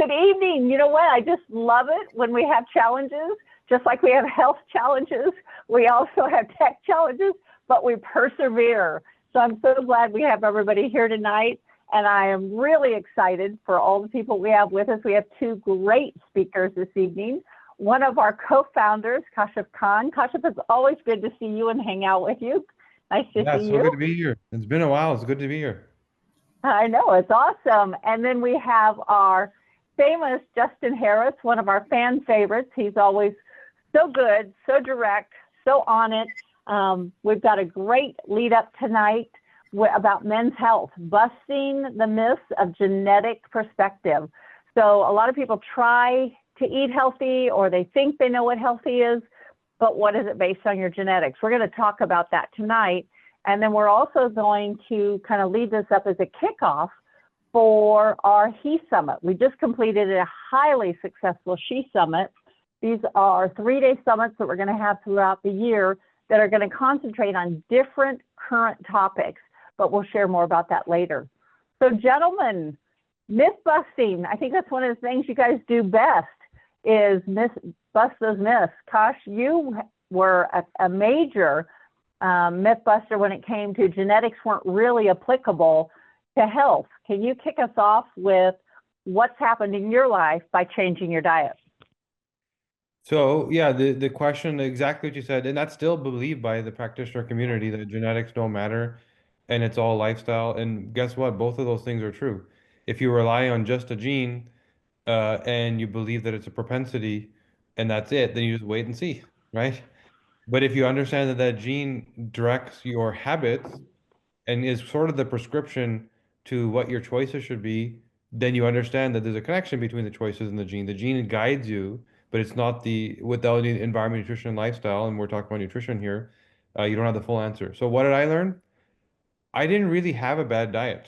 good evening. You know what? I just love it when we have challenges, just like we have health challenges. We also have tech challenges, but we persevere. So I'm so glad we have everybody here tonight. And I am really excited for all the people we have with us. We have two great speakers this evening. One of our co-founders, Kashif Khan. Kashif, it's always good to see you and hang out with you. Nice to see It's so you. good to be here. It's been a while. It's good to be here. I know, it's awesome. And then we have our famous Justin Harris, one of our fan favorites. He's always so good, so direct, so on it. We've got a great lead up tonight about men's health, busting the myths of genetic perspective. So a lot of people try to eat healthy, or they think they know what healthy is, but what is it based on your genetics? We're going to talk about that tonight. And then we're also going to kind of lead this up as a kickoff for our He Summit. We just completed a highly successful She Summit. These are 3-day summits that we're going to have throughout the year that are going to concentrate on different current topics, but we'll share more about that later. So gentlemen, myth busting, I think that's one of the things you guys do best is bust those myths. Kosh, you were a major myth buster when it came to genetics weren't really applicable to health. Can you kick us off with what's happened in your life by changing your diet? So yeah, the question, exactly what you said, and that's still believed by the practitioner community that genetics don't matter and it's all lifestyle. And guess what? Both of those things are true. If you rely on just a gene and you believe that it's a propensity and that's it, then you just wait and see, right? But if you understand that that gene directs your habits and is sort of the prescription to what your choices should be, then you understand that there's a connection between the choices and the gene. The gene guides you, but it's not without the environment, nutrition, and lifestyle, and we're talking about nutrition here, you don't have the full answer. So what did I learn? I didn't really have a bad diet.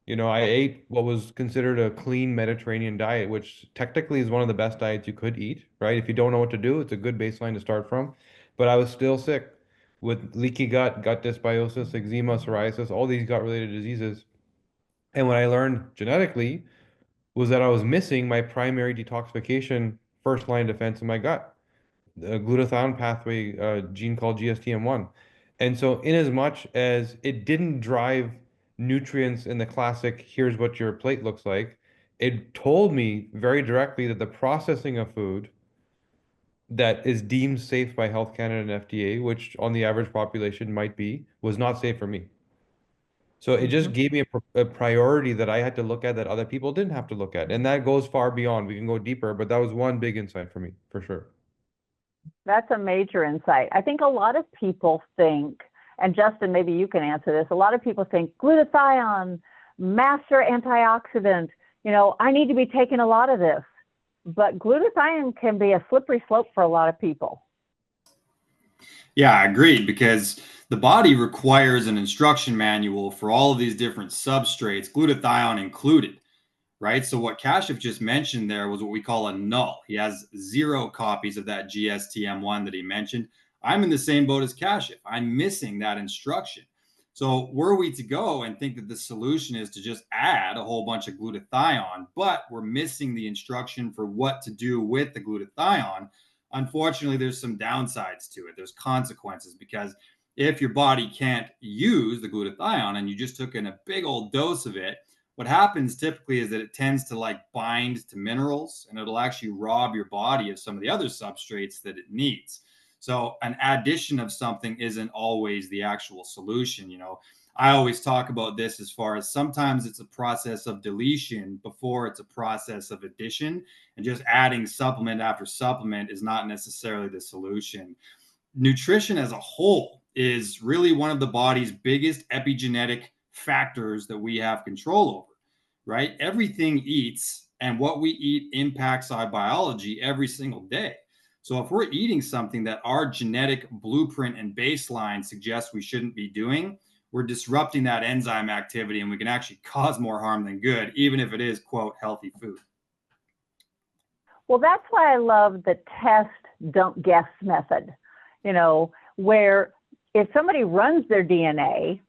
I ate what was considered a clean Mediterranean diet, which technically is one of the best diets you could eat, right? If you don't know what to do, it's a good baseline to start from. But I was still sick with leaky gut, gut dysbiosis, eczema, psoriasis, all these gut-related diseases. And what I learned genetically was that I was missing my primary detoxification first line defense in my gut, the glutathione pathway gene called GSTM1. And so, in as much as it didn't drive nutrients in the classic, here's what your plate looks like, it told me very directly that the processing of food that is deemed safe by Health Canada and FDA, which on the average population might be, was not safe for me. So it just gave me a priority that I had to look at that other people didn't have to look at. And that goes far beyond. We can go deeper, but that was one big insight for me, for sure. That's a major insight. I think a lot of people think, and Justin, maybe you can answer this, a lot of people think glutathione, master antioxidant, I need to be taking a lot of this. But glutathione can be a slippery slope for a lot of people. Yeah, I agreed, because the body requires an instruction manual for all of these different substrates, glutathione included, right? So what Kashif just mentioned there was what we call a null. He has 0 copies of that GSTM1 that he mentioned. I'm in the same boat as Kashif. I'm missing that instruction. So were we to go and think that the solution is to just add a whole bunch of glutathione, but we're missing the instruction for what to do with the glutathione, unfortunately, there's some downsides to it. There's consequences, because if your body can't use the glutathione and you just took in a big old dose of it, what happens typically is that it tends to bind to minerals, and it'll actually rob your body of some of the other substrates that it needs. So an addition of something isn't always the actual solution. I always talk about this as far as sometimes it's a process of deletion before it's a process of addition, and just adding supplement after supplement is not necessarily the solution. Nutrition as a whole is really one of the body's biggest epigenetic factors that we have control over, right? Everything eats, and what we eat impacts our biology every single day. So if we're eating something that our genetic blueprint and baseline suggests we shouldn't be doing, we're disrupting that enzyme activity, and we can actually cause more harm than good, even if it is, quote, healthy food. Well, that's why I love the test, don't guess method, where if somebody runs their DNA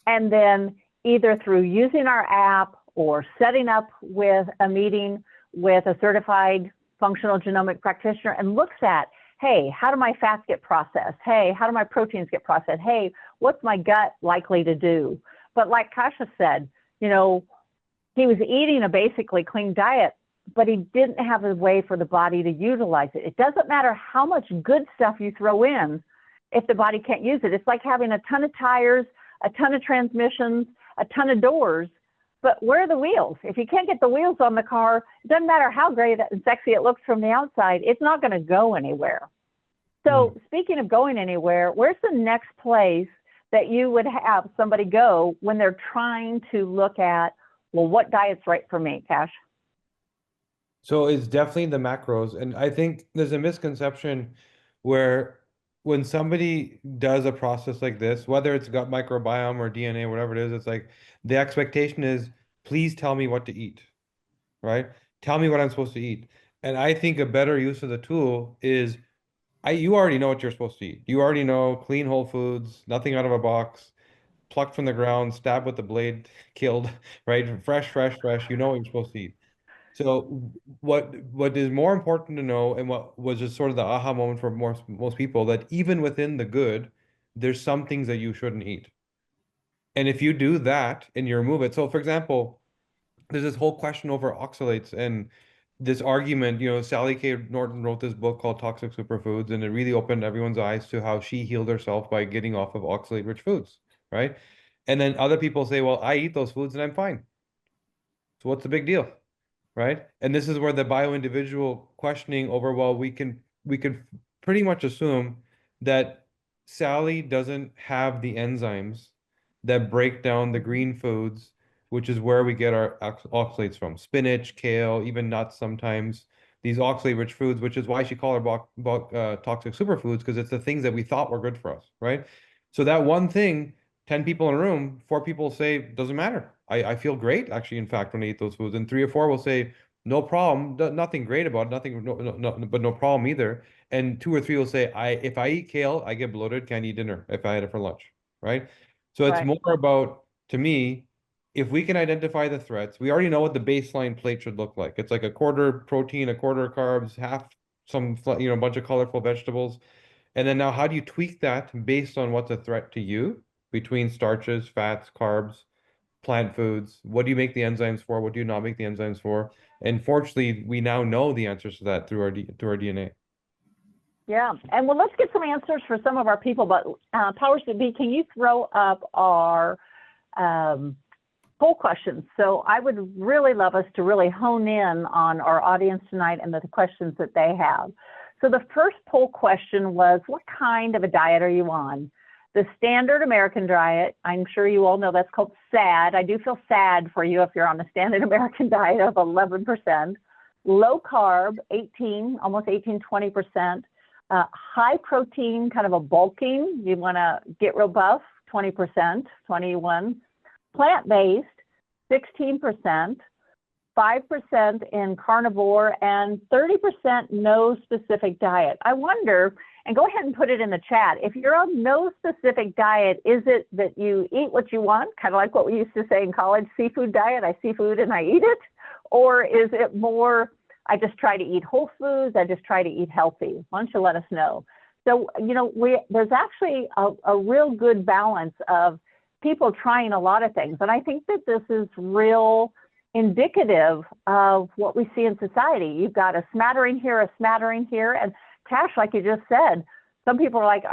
and then either through using our app or setting up with a meeting with a certified functional genomic practitioner and looks at, hey, how do my fats get processed? Hey, how do my proteins get processed? Hey, what's my gut likely to do? But like Kasha said, you know, he was eating a basically clean diet, but he didn't have a way for the body to utilize it. It doesn't matter how much good stuff you throw in if the body can't use it. It's like having a ton of tires, a ton of transmissions, a ton of doors, but where are the wheels? If you can't get the wheels on the car, it doesn't matter how great and sexy it looks from the outside, it's not going to go anywhere. So speaking of going anywhere, where's the next place that you would have somebody go when they're trying to look at, well, what diet's right for me, Cash? So it's definitely the macros. And I think there's a misconception where when somebody does a process like this, whether it's gut microbiome or DNA, whatever it is, it's like the expectation is, please tell me what to eat, right? Tell me what I'm supposed to eat. And I think a better use of the tool is you already know what you're supposed to eat. You already know clean whole foods, nothing out of a box, plucked from the ground, stabbed with the blade, killed, right? Fresh, fresh, fresh. You know what you're supposed to eat. So what is more important to know, and what was just sort of the aha moment for most people, that even within the good, there's some things that you shouldn't eat. And if you do that and you remove it, so for example, there's this whole question over oxalates and this argument, you know, Sally K. Norton wrote this book called Toxic Superfoods, and it really opened everyone's eyes to how she healed herself by getting off of oxalate-rich foods, right? And then other people say, well, I eat those foods and I'm fine. So what's the big deal? Right? And this is where the bio-individual questioning over, well, we can pretty much assume that Sally doesn't have the enzymes that break down the green foods, which is where we get our oxalates from. Spinach, kale, even nuts sometimes. These oxalate-rich foods, which is why she called her toxic superfoods, because it's the things that we thought were good for us, right? So that one thing, 10 people in a room, 4 people say, doesn't matter. I feel great, actually, in fact, when I eat those foods. And 3 or 4 will say, no problem, nothing great about it, nothing, but no problem either. And 2 or 3 will say, if I eat kale, I get bloated, can't eat dinner if I had it for lunch, right? So it's more about, to me, if we can identify the threats, we already know what the baseline plate should look like. It's like a quarter protein, a quarter carbs, half some, you know, a bunch of colorful vegetables. And then now how do you tweak that based on what's a threat to you between starches, fats, carbs, plant foods? What do you make the enzymes for? What do you not make the enzymes for? And fortunately, we now know the answers to that through our DNA. Yeah, and well, let's get some answers for some of our people, but Powers to Be, can you throw up our poll questions? So I would really love us to really hone in on our audience tonight and the questions that they have. So the first poll question was, what kind of a diet are you on? The standard American diet, I'm sure you all know that's called SAD. I do feel sad for you if you're on the standard American diet of 11%. Low carb, 18, almost 18, 20%. High protein, kind of a bulking, you want to get real buff, 20%, 21. Plant-based, 16%. 5% in carnivore, and 30% no specific diet. I wonder, and go ahead and put it in the chat, if you're on no specific diet, is it that you eat what you want, kind of like what we used to say in college, seafood diet, I see food and I eat it? Or is it more, I just try to eat whole foods, I just try to eat healthy? Why don't you let us know? So, you know, there's actually a real good balance of people trying a lot of things. And I think that this is real indicative of what we see in society. You've got a smattering here, and Cash, like you just said, some people are like,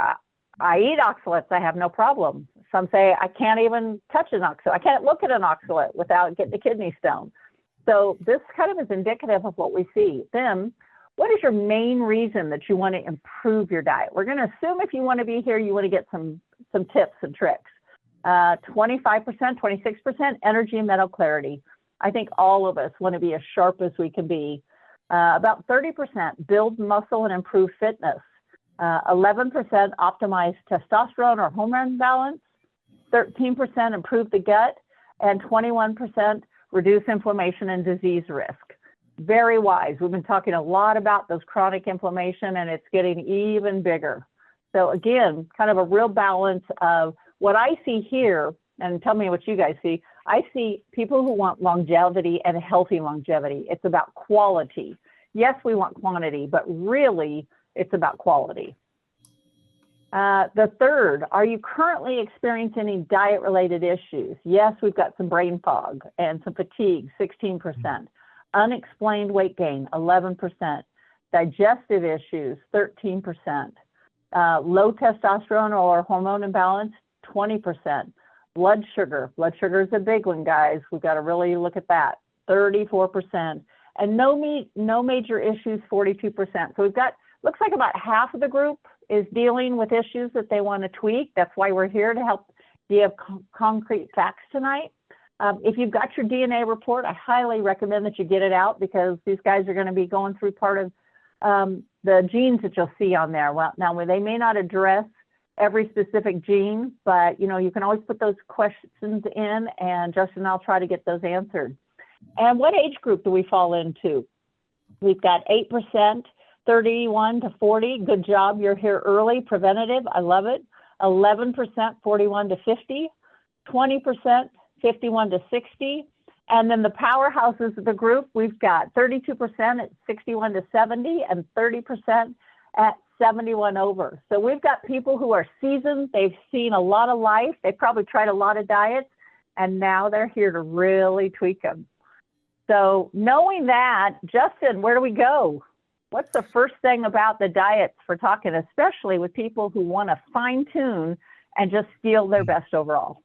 I eat oxalates, I have no problem. Some say, I can't even touch an oxalate. I can't look at an oxalate without getting a kidney stone. So this kind of is indicative of what we see. Then, what is your main reason that you want to improve your diet? We're going to assume if you want to be here, you want to get some tips and tricks. 25%, 26% energy and mental clarity. I think all of us want to be as sharp as we can be. About 30% build muscle and improve fitness. 11% optimize testosterone or hormone balance. 13% improve the gut. And 21% reduce inflammation and disease risk. Very wise. We've been talking a lot about those chronic inflammation, and it's getting even bigger. So again, kind of a real balance of what I see here, and tell me what you guys see. I see people who want longevity and healthy longevity. It's about quality. Yes, we want quantity, but really it's about quality. The third, are you currently experiencing any diet-related issues? Yes, we've got some brain fog and some fatigue, 16%. Unexplained weight gain, 11%. Digestive issues, 13%. Low testosterone or hormone imbalance, 20%. Blood sugar is a big one, guys. We've got to really look at that, 34%. And no major issues, 42%. So we've got, looks like about half of the group is dealing with issues that they want to tweak. That's why we're here to help give concrete facts tonight. If you've got your DNA report, I highly recommend that you get it out, because these guys are going to be going through part of the genes that you'll see on there. Well, now they may not address every specific gene, but you can always put those questions in, and Justin and I'll try to get those answered. And what age group do we fall into? We've got 8%, 31 to 40. Good job, you're here early. Preventative, I love it. 11%, 41 to 50. 20%, 51 to 60. And then the powerhouses of the group, we've got 32% at 61 to 70 and 30% at 71 over. So we've got people who are seasoned. They've seen a lot of life. They probably tried a lot of diets, and now they're here to really tweak them. So knowing that, Justin, where do we go? What's the first thing about the diets for talking, especially with people who want to fine tune and just feel their best overall?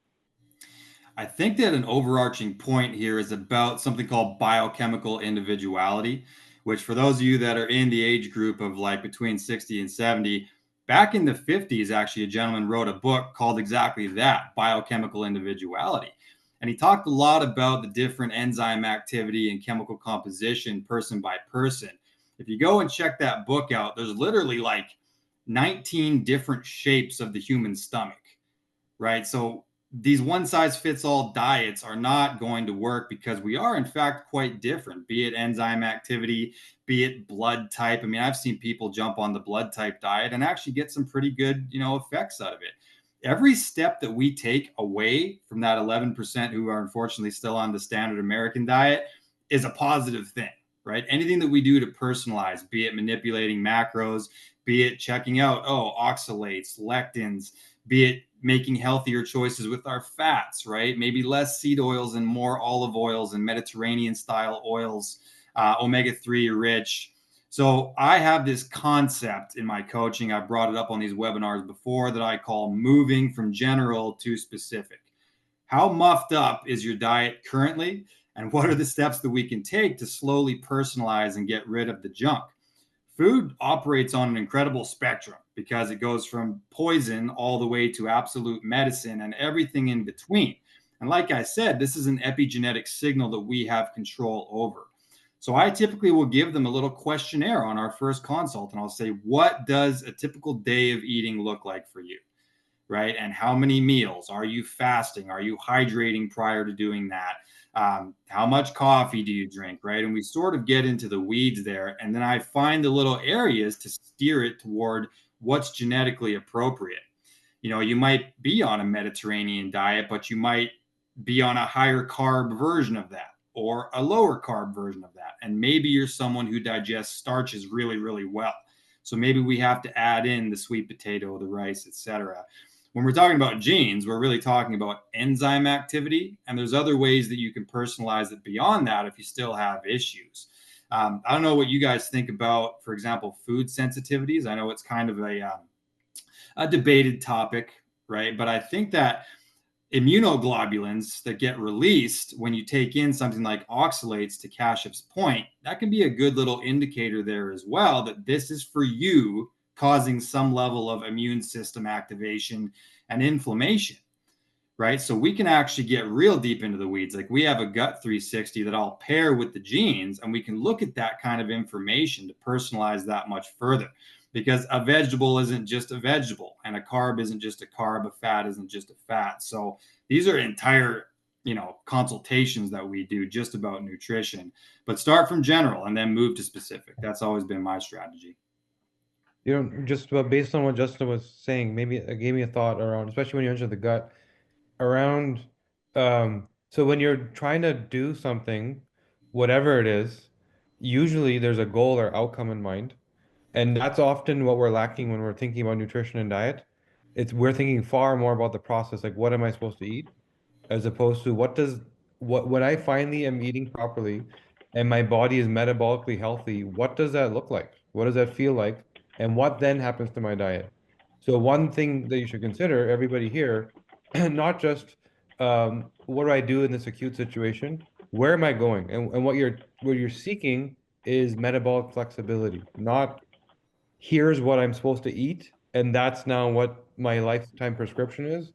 I think that an overarching point here is about something called biochemical individuality, which for those of you that are in the age group of like between 60 and 70, back in the 50s, actually, a gentleman wrote a book called exactly that, Biochemical Individuality. And he talked a lot about the different enzyme activity and chemical composition person by person. If you go and check that book out, there's literally like 19 different shapes of the human stomach, right? So these one size fits all diets are not going to work, because we are in fact quite different, be it enzyme activity, be it blood type. I mean, I've seen people jump on the blood type diet and actually get some pretty good, effects out of it. Every step that we take away from that 11% who are unfortunately still on the standard American diet is a positive thing, right? Anything that we do to personalize, be it manipulating macros, be it checking out, oxalates, lectins, be it making healthier choices with our fats, right? Maybe less seed oils and more olive oils and Mediterranean style oils, omega-3 rich. So I have this concept in my coaching. I've brought it up on these webinars before, that I call moving from general to specific. How muffed up is your diet currently? And what are the steps that we can take to slowly personalize and get rid of the junk? Food operates on an incredible spectrum, because it goes from poison all the way to absolute medicine and everything in between. And like I said, this is an epigenetic signal that we have control over. So I typically will give them a little questionnaire on our first consult, and I'll say, what does a typical day of eating look like for you, right? And how many meals? Are you fasting? Are you hydrating prior to doing that? How much coffee do you drink, right? And we sort of get into the weeds there. And then I find the little areas to steer it toward what's genetically appropriate. You might be on a Mediterranean diet, but you might be on a higher carb version of that, or a lower carb version of that. And maybe you're someone who digests starches really, really well. So maybe we have to add in the sweet potato, the rice, etc. When we're talking about genes, we're really talking about enzyme activity. And there's other ways that you can personalize it beyond that if you still have issues. I don't know what you guys think about, for example, food sensitivities. I know it's kind of a debated topic, right? But I think that immunoglobulins that get released when you take in something like oxalates, to Kashif's point, that can be a good little indicator there as well, that this is for you causing some level of immune system activation and inflammation, right? So we can actually get real deep into the weeds. Like, we have a gut 360 that I'll pair with the genes, and we can look at that kind of information to personalize that much further. Because a vegetable isn't just a vegetable, and a carb isn't just a carb, a fat isn't just a fat. So these are entire, consultations that we do just about nutrition. But start from general and then move to specific. That's always been my strategy. Just based on what Justin was saying, maybe it gave me a thought around, especially when you enter the gut, around So when you're trying to do something, whatever it is, usually there's a goal or outcome in mind. And that's often what we're lacking when we're thinking about nutrition and diet. We're thinking far more about the process, like what am I supposed to eat, as opposed to what when I finally am eating properly and my body is metabolically healthy, what does that look like? What does that feel like? And what then happens to my diet? So one thing that you should consider, everybody here, not just what do I do in this acute situation? Where am I going? And what you're seeking is metabolic flexibility, not here's what I'm supposed to eat, and that's now what my lifetime prescription is,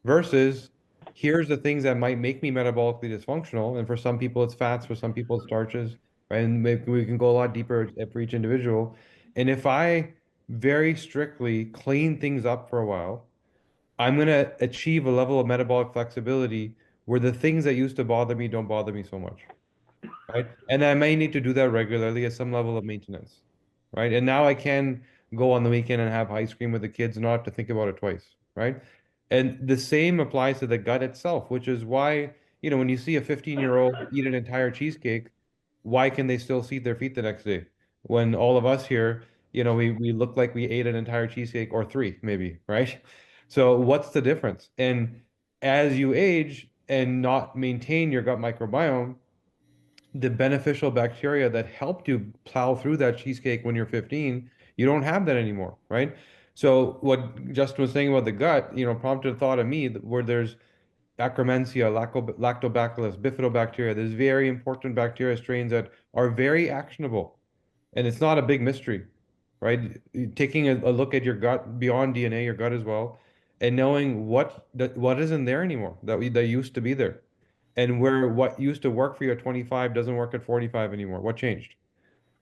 versus here's the things that might make me metabolically dysfunctional. And for some people, it's fats, for some people, it's starches, right? And maybe we can go a lot deeper for each individual. And if I very strictly clean things up for a while, I'm going to achieve a level of metabolic flexibility where the things that used to bother me don't bother me so much, right? And I may need to do that regularly at some level of maintenance, right? And now I can go on the weekend and have ice cream with the kids and not have to think about it twice, right? And the same applies to the gut itself, which is why, when you see a 15-year-old eat an entire cheesecake, why can they still see their feet the next day? When all of us here, we look like we ate an entire cheesecake or three, maybe, right? So what's the difference? And as you age and not maintain your gut microbiome, the beneficial bacteria that helped you plow through that cheesecake when you're 15, you don't have that anymore, right? So what Justin was saying about the gut, prompted a thought of me where there's Akkermansia, Lactobacillus, Bifidobacteria. There's very important bacteria strains that are very actionable, and it's not a big mystery, right? Taking a look at your gut beyond DNA, your gut as well, and knowing what isn't there anymore that used to be there, and where what used to work for you at 25 doesn't work at 45 anymore. What changed,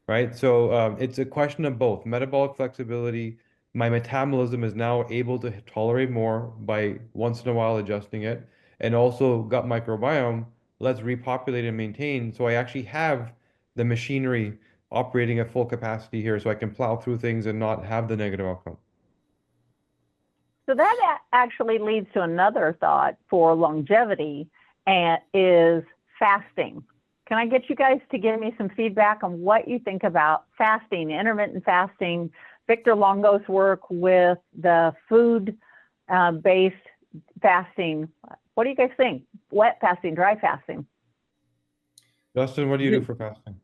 right? So it's a question of both metabolic flexibility. My metabolism is now able to tolerate more by once in a while adjusting it, and also gut microbiome. Let's repopulate and maintain so I actually have the machinery operating at full capacity here, so I can plow through things and not have the negative outcome. So that actually leads to another thought for longevity, and is fasting. Can I get you guys to give me some feedback on what you think about fasting, intermittent fasting, Victor Longo's work with the food-based fasting? What do you guys think? Wet fasting, dry fasting? Justin, what do you do for fasting?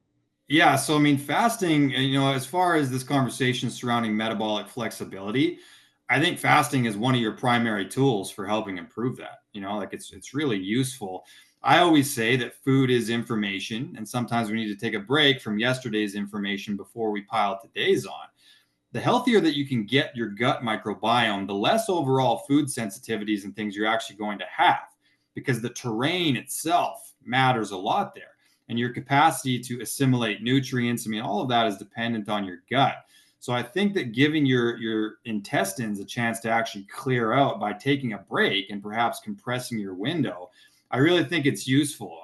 Yeah, so I mean, fasting, as far as this conversation surrounding metabolic flexibility, I think fasting is one of your primary tools for helping improve that. Like it's really useful. I always say that food is information, and sometimes we need to take a break from yesterday's information before we pile today's on. The healthier that you can get your gut microbiome, the less overall food sensitivities and things you're actually going to have, because the terrain itself matters a lot there. And your capacity to assimilate nutrients, I mean, all of that is dependent on your gut. So I think that giving your intestines a chance to actually clear out by taking a break and perhaps compressing your window, I really think it's useful.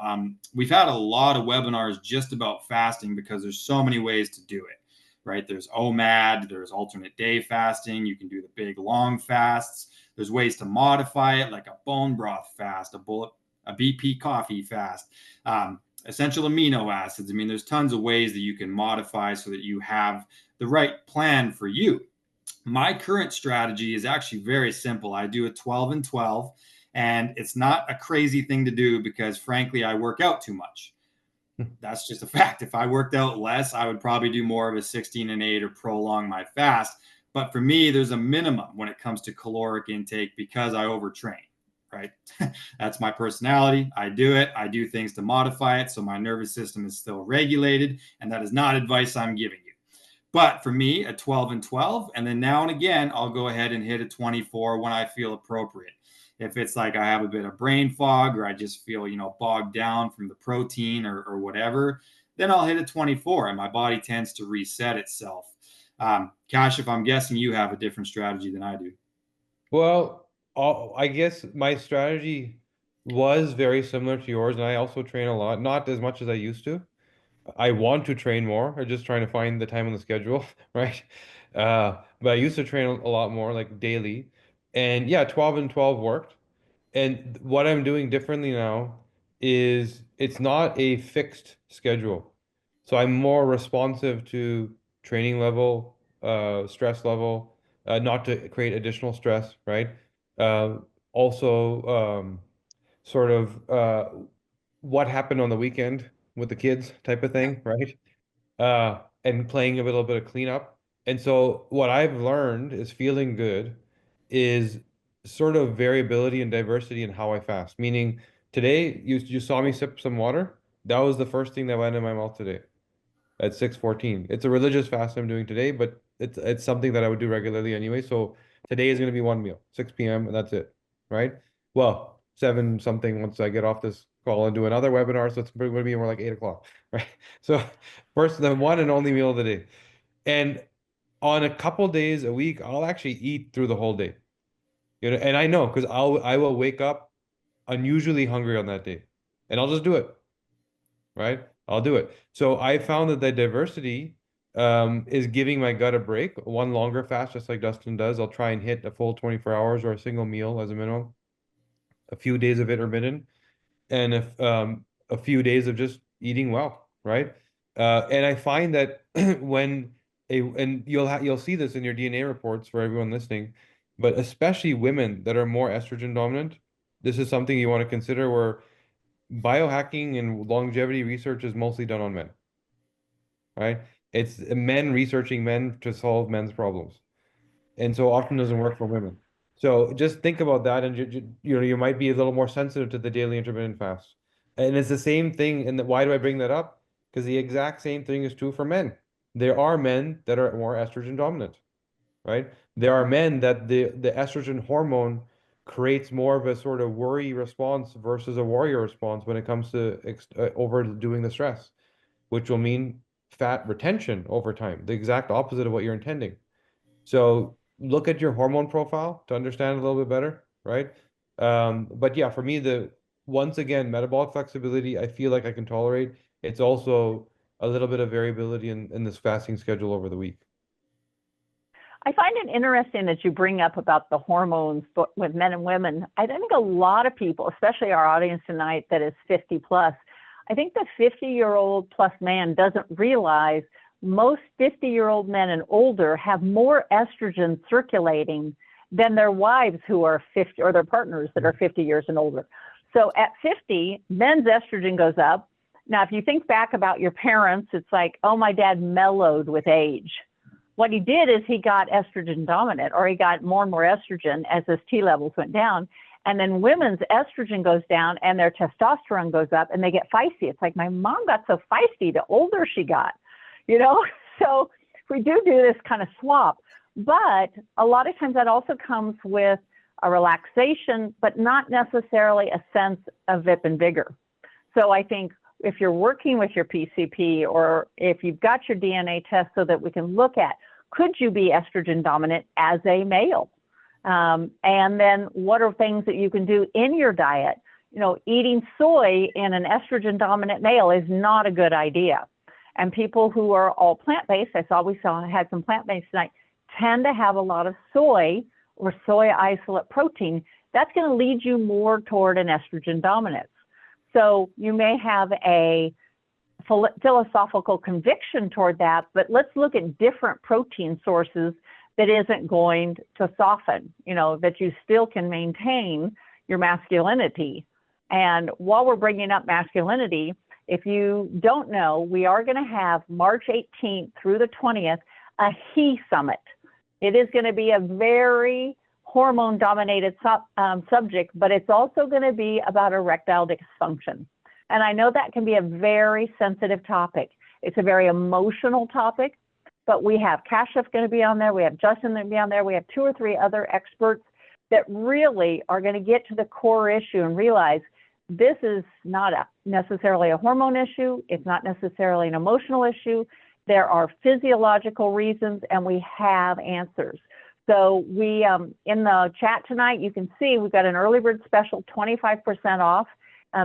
We've had a lot of webinars just about fasting because there's so many ways to do it, right? There's OMAD, there's alternate day fasting. You can do the big long fasts. There's ways to modify it, like a bone broth fast, a BP coffee fast, essential amino acids. I mean, there's tons of ways that you can modify so that you have the right plan for you. My current strategy is actually very simple. I do a 12 and 12, and it's not a crazy thing to do because, frankly, I work out too much. That's just a fact. If I worked out less, I would probably do more of a 16 and 8 or prolong my fast. But for me, there's a minimum when it comes to caloric intake because I overtrain, right? That's my personality. I do it. I do things to modify it so my nervous system is still regulated, and that is not advice I'm giving you. But for me, a 12 and 12, and then now and again, I'll go ahead and hit a 24 when I feel appropriate. If it's like I have a bit of brain fog or I just feel, bogged down from the protein or whatever, then I'll hit a 24 and my body tends to reset itself. Cash, if I'm guessing you have a different strategy than I do. Well, I guess my strategy was very similar to yours, and I also train a lot, not as much as I used to. I want to train more. I'm just trying to find the time on the schedule, right? But I used to train a lot more, like daily. And yeah, 12 and 12 worked. And what I'm doing differently now is it's not a fixed schedule. So I'm more responsive to training level, stress level, not to create additional stress, right? Uh, also, sort of what happened on the weekend with the kids type of thing, right? And playing a little bit of cleanup. And so what I've learned is feeling good is sort of variability and diversity in how I fast. Meaning today you saw me sip some water. That was the first thing that went in my mouth today at 6:14. It's a religious fast I'm doing today, but it's something that I would do regularly anyway. So today is going to be one meal, 6 p.m. and that's it, right? Well, 7 something once I get off this call and do another webinar, so it's going to be more like 8 o'clock, right? So first, the one and only meal of the day. And on a couple days a week, I'll actually eat through the whole day. You know, and I know because I will wake up unusually hungry on that day, and I'll just do it, right? I'll do it. So I found that the diversity is giving my gut a break. One longer fast, just like Dustin does. I'll try and hit a full 24 hours or a single meal as a minimum. A few days of intermittent, and if a few days of just eating well, right? And I find that when and you'll see this in your DNA reports for everyone listening, but especially women that are more estrogen dominant, this is something you want to consider where biohacking and longevity research is mostly done on men, right? It's men researching men to solve men's problems, and so often doesn't work for women. So just think about that, and you know you might be a little more sensitive to the daily intermittent fast. And it's the same thing. And why do I bring that up? Because the exact same thing is true for men. There are men that are more estrogen dominant, right? There are men that the estrogen hormone creates more of a sort of worry response versus a warrior response when it comes to overdoing the stress, which will mean fat retention over time, the exact opposite of what you're intending. So look at your hormone profile to understand a little bit better, right? But yeah, for me, the once again, metabolic flexibility, I feel like I can tolerate. It's also a little bit of variability in this fasting schedule over the week. I find it interesting that you bring up about the hormones with men and women. I think a lot of people, especially our audience tonight that is 50 plus, I think the 50-year-old plus man doesn't realize most 50-year-old men and older have more estrogen circulating than their wives who are 50 or their partners that are 50 years and older. So at 50, men's estrogen goes up. Now, if you think back about your parents, it's like, oh, my dad mellowed with age. What he did is he got estrogen dominant, or he got more and more estrogen as his T levels went down. And then women's estrogen goes down and their testosterone goes up and they get feisty. It's like my mom got so feisty the older she got, you know? So we do this kind of swap. But a lot of times that also comes with a relaxation, but not necessarily a sense of vip and vigor. So I think if you're working with your PCP, or if you've got your DNA test so that we can look at, could you be estrogen dominant as a male? And then what are things that you can do in your diet? You know, eating soy in an estrogen dominant male is not a good idea. And people who are all plant-based, I had some plant-based tonight, tend to have a lot of soy or soy isolate protein. That's going to lead you more toward an estrogen dominance. So you may have a philosophical conviction toward that, but let's look at different protein sources that isn't going to soften, you know, that you still can maintain your masculinity. And while we're bringing up masculinity, if you don't know, we are going to have March 18th through the 20th, a HE Summit. It is going to be a very hormone-dominated subject, but it's also going to be about erectile dysfunction. And I know that can be a very sensitive topic. It's a very emotional topic, but we have Kashif going to be on there. We have Justin going to be on there. We have 2 or 3 other experts that really are going to get to the core issue and realize this is not necessarily a hormone issue. It's not necessarily an emotional issue. There are physiological reasons, and we have answers. So we, in the chat tonight, you can see we've got an early bird special, 25% off.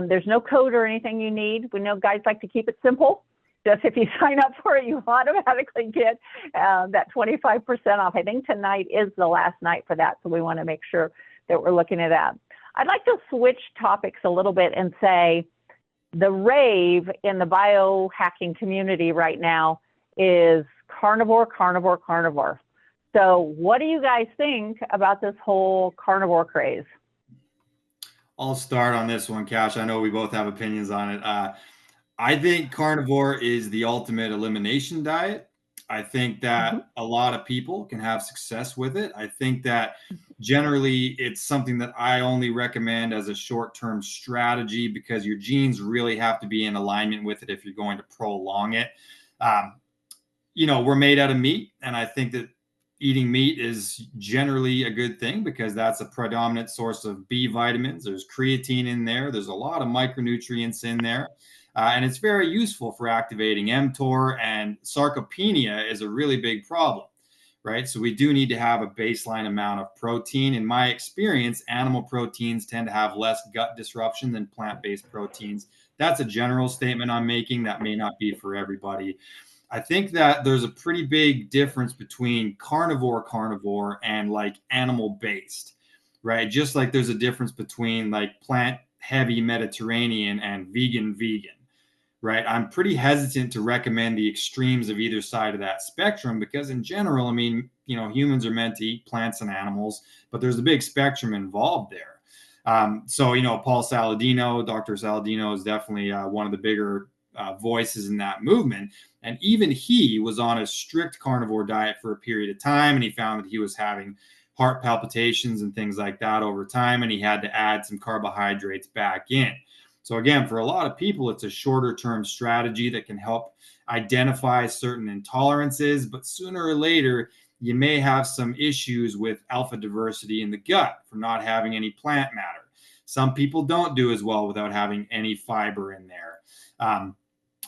There's no code or anything you need. We know guys like to keep it simple. Just if you sign up for it, you automatically get that 25% off. I think tonight is the last night for that, so we want to make sure that we're looking at that. I'd like to switch topics a little bit and say, the rave in the biohacking community right now is carnivore, carnivore, carnivore. So what do you guys think about this whole carnivore craze? I'll start on this one, Cash. I know we both have opinions on it. I think carnivore is the ultimate elimination diet. I think that a lot of people can have success with it. I think that generally it's something that I only recommend as a short-term strategy because your genes really have to be in alignment with it if you're going to prolong it. We're made out of meat, and I think that eating meat is generally a good thing because that's a predominant source of B vitamins. There's creatine in there. There's a lot of micronutrients in there. And it's very useful for activating mTOR, and sarcopenia is a really big problem, right? So we do need to have a baseline amount of protein. In my experience, animal proteins tend to have less gut disruption than plant-based proteins. That's a general statement I'm making. That may not be for everybody. I think that there's a pretty big difference between carnivore and like animal based, right? Just like there's a difference between like plant heavy Mediterranean and vegan, right? I'm pretty hesitant to recommend the extremes of either side of that spectrum because in general, I mean, humans are meant to eat plants and animals, but there's a big spectrum involved there. Paul Saladino, Dr. Saladino is definitely one of the bigger voices in that movement. And even he was on a strict carnivore diet for a period of time, and he found that he was having heart palpitations and things like that over time, and he had to add some carbohydrates back in. So again, for a lot of people, it's a shorter term strategy that can help identify certain intolerances, but sooner or later, you may have some issues with alpha diversity in the gut from not having any plant matter. Some people don't do as well without having any fiber in there.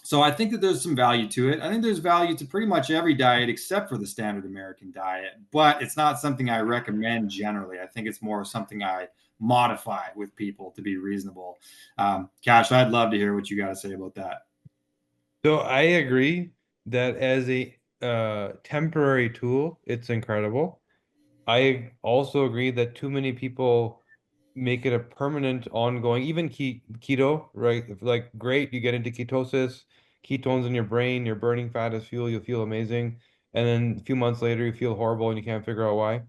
So I think that there's some value to it. I think there's value to pretty much every diet except for the standard American diet, but it's not something I recommend generally. I think it's more something I modify with people to be reasonable. Cash, I'd love to hear what you got to say about that. So I agree that as a temporary tool, it's incredible. I also agree that too many people make it a permanent, ongoing, even keto, right? Like, great, you get into ketosis, ketones in your brain, you're burning fat as fuel, you'll feel amazing. And then a few months later, you feel horrible and you can't figure out why,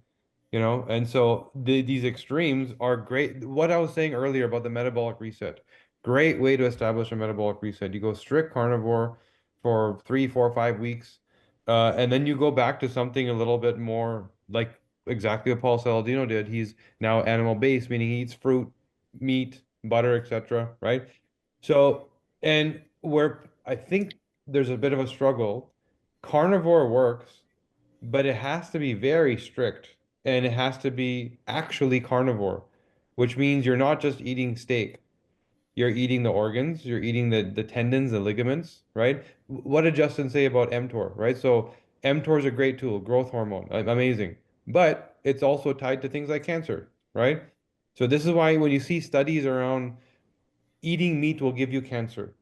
And so these extremes are great. What I was saying earlier about the metabolic reset, great way to establish a metabolic reset. You go strict carnivore for 3, 4, 5 weeks, and then you go back to something a little bit more like exactly what Paul Saladino did. He's now animal based, meaning he eats fruit, meat, butter, etc. Right? So, and where I think there's a bit of a struggle, carnivore works, but it has to be very strict and it has to be actually carnivore, which means you're not just eating steak. You're eating the organs, you're eating the tendons, the ligaments, right? What did Justin say about mTOR, right? So mTOR is a great tool, growth hormone, amazing, but it's also tied to things like cancer, right? So this is why when you see studies around eating meat will give you cancer,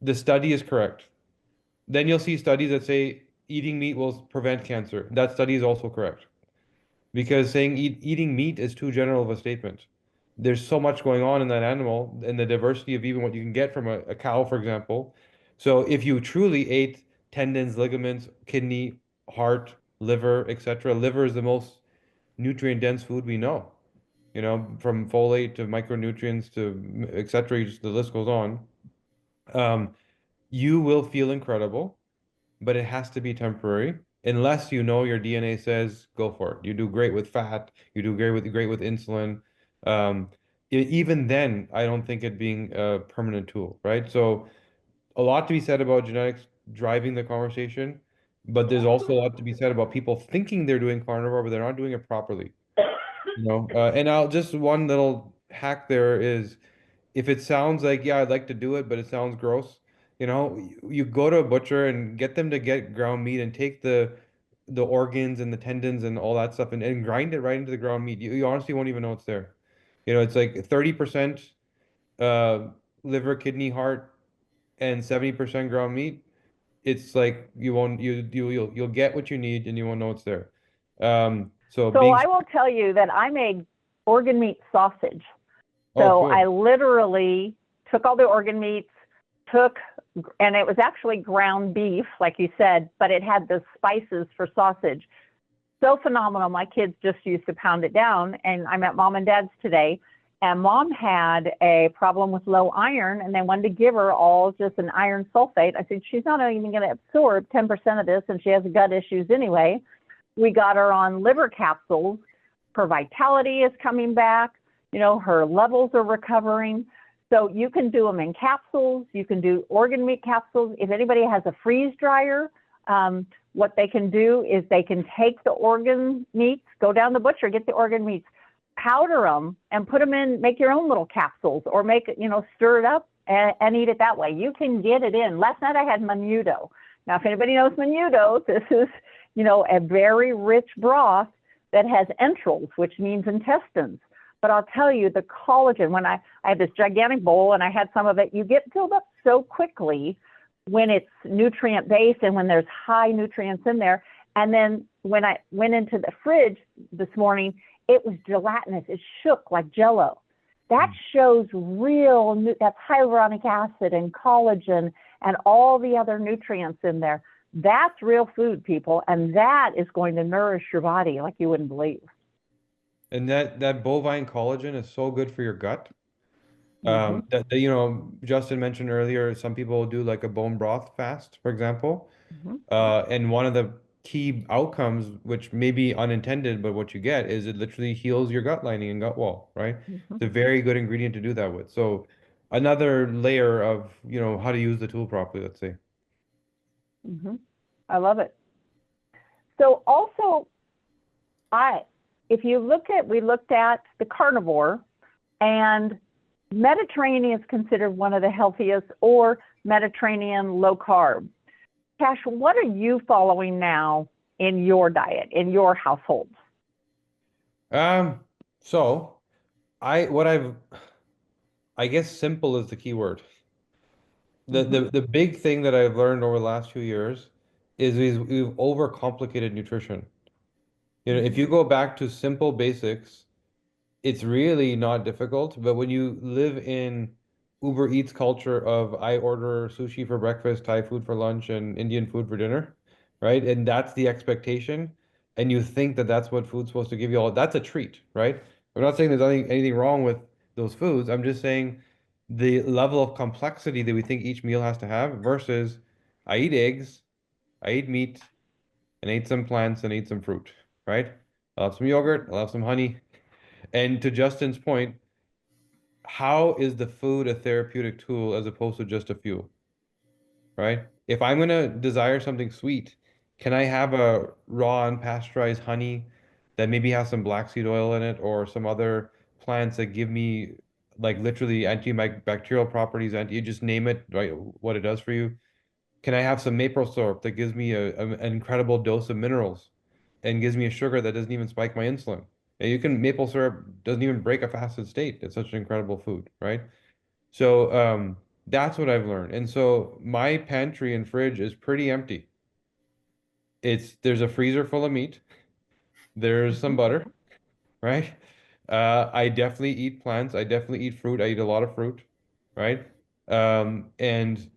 the study is correct. Then you'll see studies that say eating meat will prevent cancer. That study is also correct. Because saying eating meat is too general of a statement. There's so much going on in that animal and the diversity of even what you can get from a cow, for example. So if you truly ate tendons, ligaments, kidney, heart, liver, etc., liver is the most nutrient dense food we know. From folate to micronutrients to etc., the list goes on. You will feel incredible, but it has to be temporary unless your DNA says go for it. You do great with fat, you do great with insulin. Um, Even then, I don't think it being a permanent tool, right? So a lot to be said about genetics driving the conversation, but there's also a lot to be said about people thinking they're doing carnivore, but they're not doing it properly. And I'll just one little hack there is if it sounds like, yeah, I'd like to do it, but it sounds gross, you go to a butcher and get them to get ground meat and take the organs and the tendons and all that stuff and grind it right into the ground meat. You honestly won't even know it's there. It's like 30% uh, liver, kidney, heart, and 70% ground meat. It's like you won't you'll get what you need and you won't know it's there. So I will tell you that I made organ meat sausage. So oh, cool. I literally took all the organ meats, took, and it was actually ground beef, like you said, but it had the spices for sausage. So phenomenal. My kids just used to pound it down. And I'm at mom and dad's today, and mom had a problem with low iron, and they wanted to give her all just an iron sulfate. I said, she's not even going to absorb 10% of this, and she has gut issues anyway. We got her on liver capsules. Her vitality is coming back. You know, her levels are recovering. So you can do them in capsules. You can do organ meat capsules. If anybody has a freeze dryer, what they can do is they can take the organ meats, go down the butcher, get the organ meats, powder them, and put them in, make your own little capsules, or make it, you know, stir it up and eat it that way. You can get it in. Last night I had menudo. Now, if anybody knows menudo, this is, you know, a very rich broth that has entrails, which means intestines. But I'll tell you, the collagen, when I had this gigantic bowl and I had some of it, you get filled up so quickly when it's nutrient based and when there's high nutrients in there. And then when I went into the fridge this morning, it was gelatinous. It shook like Jell-O. That shows real, that's hyaluronic acid and collagen and all the other nutrients in there. That's real food, people. And that is going to nourish your body like you wouldn't believe. And that bovine collagen is so good for your gut. Mhm. You know, Justin mentioned earlier, some people do like a bone broth fast, for example. Mhm. And one of the key outcomes, which may be unintended, but what you get is it literally heals your gut lining and gut wall, right? Mhm. It's a very good ingredient to do that with. So another layer of, you know, how to use the tool properly, let's say. Mhm. I love it. So also, if you look at, we looked at the carnivore, and Mediterranean is considered one of the healthiest, or Mediterranean low carb. Cash, what are you following now in your diet, in your household? So I guess simple is the key word. The big thing that I've learned over the last few years is we've overcomplicated nutrition. You know, if you go back to simple basics, it's really not difficult. But when you live in Uber Eats culture of I order sushi for breakfast, Thai food for lunch, and Indian food for dinner, right? And that's the expectation, and you think that that's what food's supposed to give you all, that's a treat, right? I'm not saying there's anything wrong with those foods. I'm just saying the level of complexity that we think each meal has to have versus I eat eggs, I eat meat, and I eat some plants and eat some fruit, right? I'll have some yogurt, I'll have some honey. And to Justin's point, how is the food a therapeutic tool as opposed to just a fuel, right? If I'm gonna desire something sweet, can I have a raw unpasteurized honey that maybe has some black seed oil in it or some other plants that give me like literally antibacterial properties, you just name it, right? What it does for you. Can I have some maple syrup that gives me an incredible dose of minerals and gives me a sugar that doesn't even spike my insulin? And maple syrup doesn't even break a fasted state. It's such an incredible food, right? So that's what I've learned. And so my pantry and fridge is pretty empty. There's a freezer full of meat. There's some butter, right? I definitely eat plants. I definitely eat fruit. I eat a lot of fruit, right? And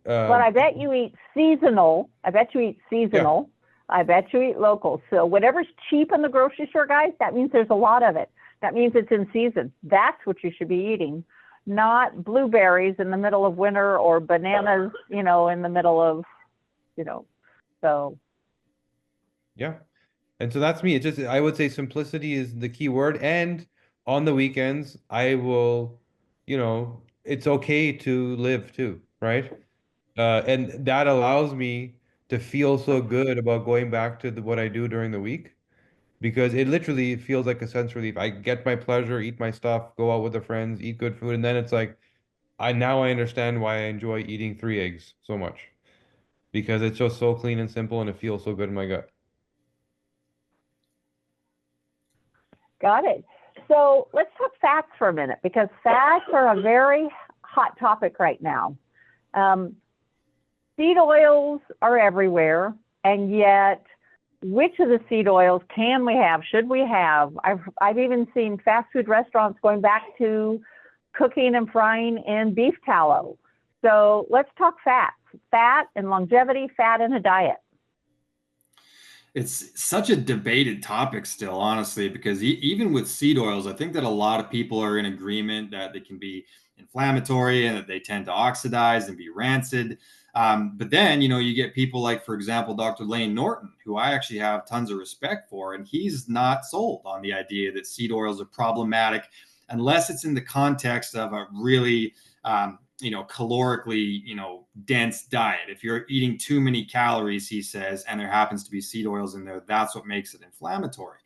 But I bet you eat seasonal. I bet you eat yeah, seasonal. I bet you eat local. So whatever's cheap in the grocery store, guys, that means there's a lot of it. That means it's in season. That's what you should be eating, not blueberries in the middle of winter or bananas, you know, in the middle of, you know, so. yeah. And so that's me. It's just, I would say simplicity is the key word. And on the weekends, I will, you know, it's okay to live too, right? And that allows me to feel so good about going back to what I do during the week because it literally feels like a sense relief. I get my pleasure, eat my stuff, go out with the friends, eat good food, and then it's like I understand why I enjoy eating 3 eggs so much because it's just so clean and simple and it feels so good in my gut. Got it. So let's talk fats for a minute because fats are a very hot topic right now. Seed oils are everywhere, and yet which of the seed oils can we have, should we have? I've even seen fast food restaurants going back to cooking and frying in beef tallow. So let's talk fat and longevity, fat in a diet. It's such a debated topic still, honestly, because even with seed oils, I think that a lot of people are in agreement that they can be inflammatory and that they tend to oxidize and be rancid. But then, you get people like, for example, Dr. Lane Norton, who I actually have tons of respect for, and he's not sold on the idea that seed oils are problematic unless it's in the context of a really calorically, dense diet. If you're eating too many calories, he says, and there happens to be seed oils in there, that's what makes it inflammatory.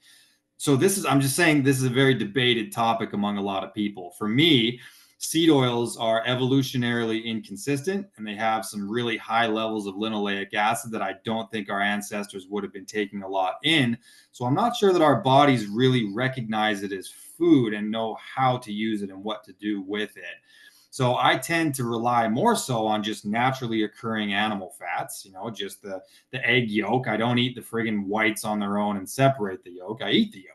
So I'm just saying this is a very debated topic among a lot of people. For me, seed oils are evolutionarily inconsistent, and they have some really high levels of linoleic acid that I don't think our ancestors would have been taking a lot in. So I'm not sure that our bodies really recognize it as food and know how to use it and what to do with it. So I tend to rely more so on just naturally occurring animal fats, just the egg yolk. I don't eat the friggin' whites on their own and separate the yolk. I eat the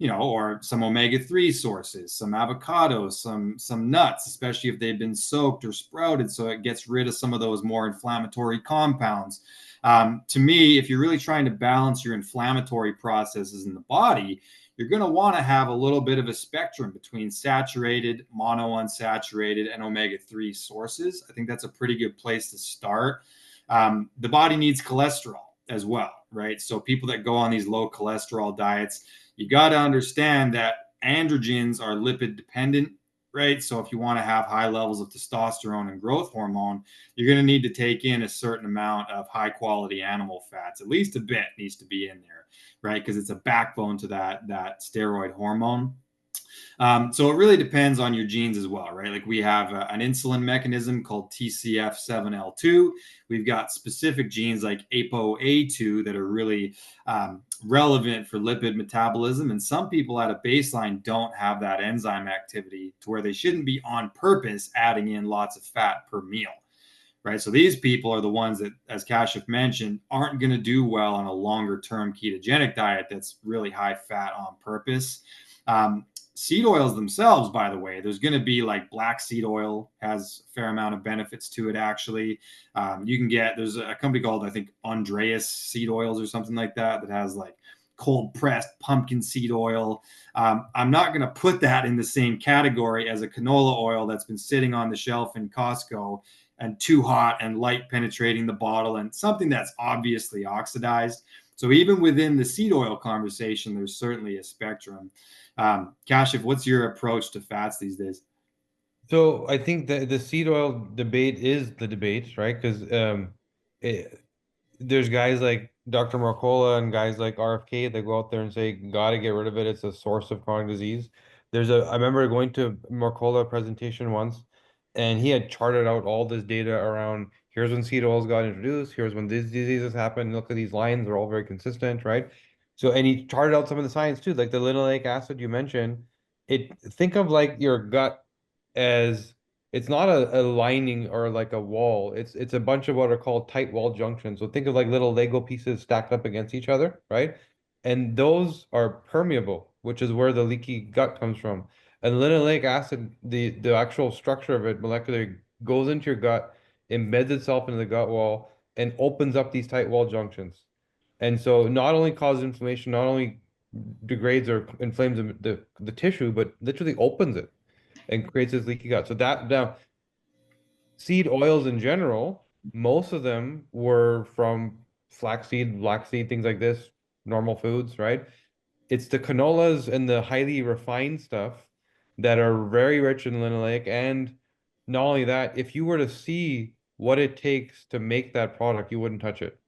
yolk, or some omega-3 sources, some avocados, some nuts, especially if they've been soaked or sprouted, so it gets rid of some of those more inflammatory compounds. To me, if you're really trying to balance your inflammatory processes in the body, you're going to want to have a little bit of a spectrum between saturated, monounsaturated, and omega-3 sources. I think that's a pretty good place to start. The body needs cholesterol as well, right? So people that go on these low cholesterol diets, you got to understand that androgens are lipid dependent, right? So if you want to have high levels of testosterone and growth hormone, you're going to need to take in a certain amount of high quality animal fats. At least a bit needs to be in there, right? Because it's a backbone to that steroid hormone. So it really depends on your genes as well, right? Like we have an insulin mechanism called TCF7L2. We've got specific genes like ApoA2 that are really relevant for lipid metabolism. And some people at a baseline don't have that enzyme activity to where they shouldn't be on purpose adding in lots of fat per meal. Right. So these people are the ones that, as Kashif mentioned, aren't going to do well on a longer term ketogenic diet that's really high fat on purpose. Seed oils themselves, by the way, there's going to be like black seed oil has a fair amount of benefits to it, actually. You can there's a company called, I think, Andreas seed oils or something like that has like cold pressed pumpkin seed oil. I'm not going to put that in the same category as a canola oil that's been sitting on the shelf in Costco and too hot and light penetrating the bottle and something that's obviously oxidized. So even within the seed oil conversation, there's certainly a spectrum. Kashif, what's your approach to fats these days? So I think that the seed oil debate is the debate, right? Because there's guys like Dr. Mercola and guys like RFK that go out there and say, gotta get rid of it. It's a source of chronic disease. I remember going to Mercola presentation once, and he had charted out all this data around here's when seed oils got introduced, here's when these diseases happen. Look at these lines, they're all very consistent, right? So, and he charted out some of the science too, like the linoleic acid you mentioned. Think of like your gut as it's not a lining or like a wall. It's a bunch of what are called tight wall junctions. So think of like little Lego pieces stacked up against each other, right? And those are permeable, which is where the leaky gut comes from. And linoleic acid, the actual structure of it molecularly goes into your gut, embeds itself into the gut wall, and opens up these tight wall junctions. And so not only causes inflammation, not only degrades or inflames the tissue, but literally opens it and creates this leaky gut. So that now seed oils in general, most of them were from flaxseed, blackseed, things like this, normal foods, right? It's the canolas and the highly refined stuff that are very rich in linoleic. And not only that, if you were to see what it takes to make that product, you wouldn't touch it,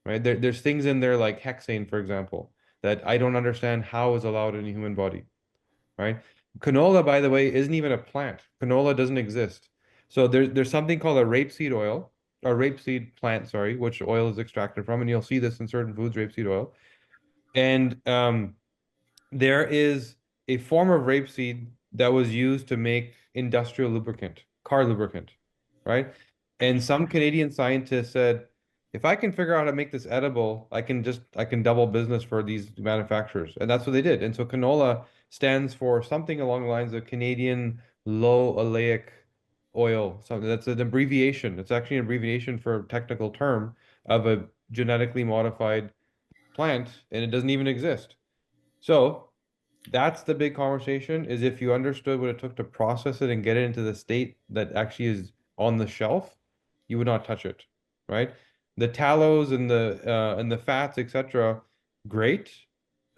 right? There's things in there like hexane, for example, that I don't understand how is allowed in a human body, right? Canola, by the way, isn't even a plant. Canola doesn't exist. So there's something called a rapeseed oil, or rapeseed plant, sorry, which oil is extracted from, and you'll see this in certain foods, rapeseed oil. And there is a form of rapeseed that was used to make industrial lubricant, car lubricant, right? And some Canadian scientists said, if I can figure out how to make this edible, I can double business for these manufacturers. And that's what they did. And so canola stands for something along the lines of Canadian low oleic oil. Something that's an abbreviation. It's actually an abbreviation for a technical term of a genetically modified plant, and it doesn't even exist. So that's the big conversation, is if you understood what it took to process it and get it into the state that actually is on the shelf, you would not touch it, right? The tallows and the fats, etc., great.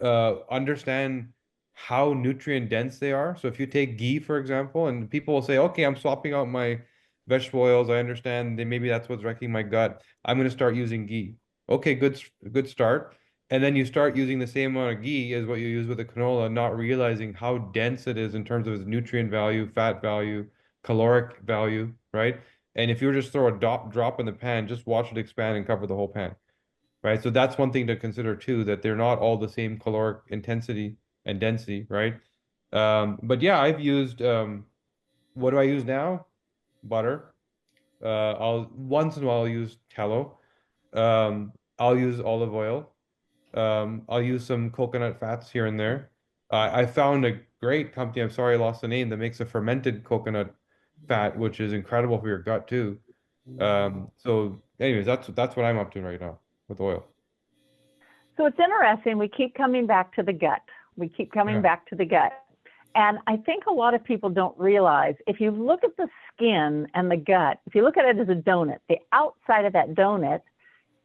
Understand how nutrient dense they are. So if you take ghee, for example, and people will say, okay, I'm swapping out my vegetable oils. I understand that maybe that's what's wrecking my gut. I'm going to start using ghee. Okay, good start. And then you start using the same amount of ghee as what you use with the canola, not realizing how dense it is in terms of its nutrient value, fat value, caloric value, right? And if you just throw a drop in the pan, just watch it expand and cover the whole pan, right? So that's one thing to consider too, that they're not all the same caloric intensity and density, right? But yeah, I've used, what do I use now? Butter. I'll once in a while I'll use tallow. I'll use olive oil. I'll use some coconut fats here and there. I found a great company, I'm sorry I lost the name, that makes a fermented coconut fat, which is incredible for your gut too. So anyways, that's what I'm up to right now with oil. So it's interesting. We keep coming back to the gut. We keep coming Yeah. back to the gut. And I think a lot of people don't realize, if you look at the skin and the gut, if you look at it as a donut, the outside of that donut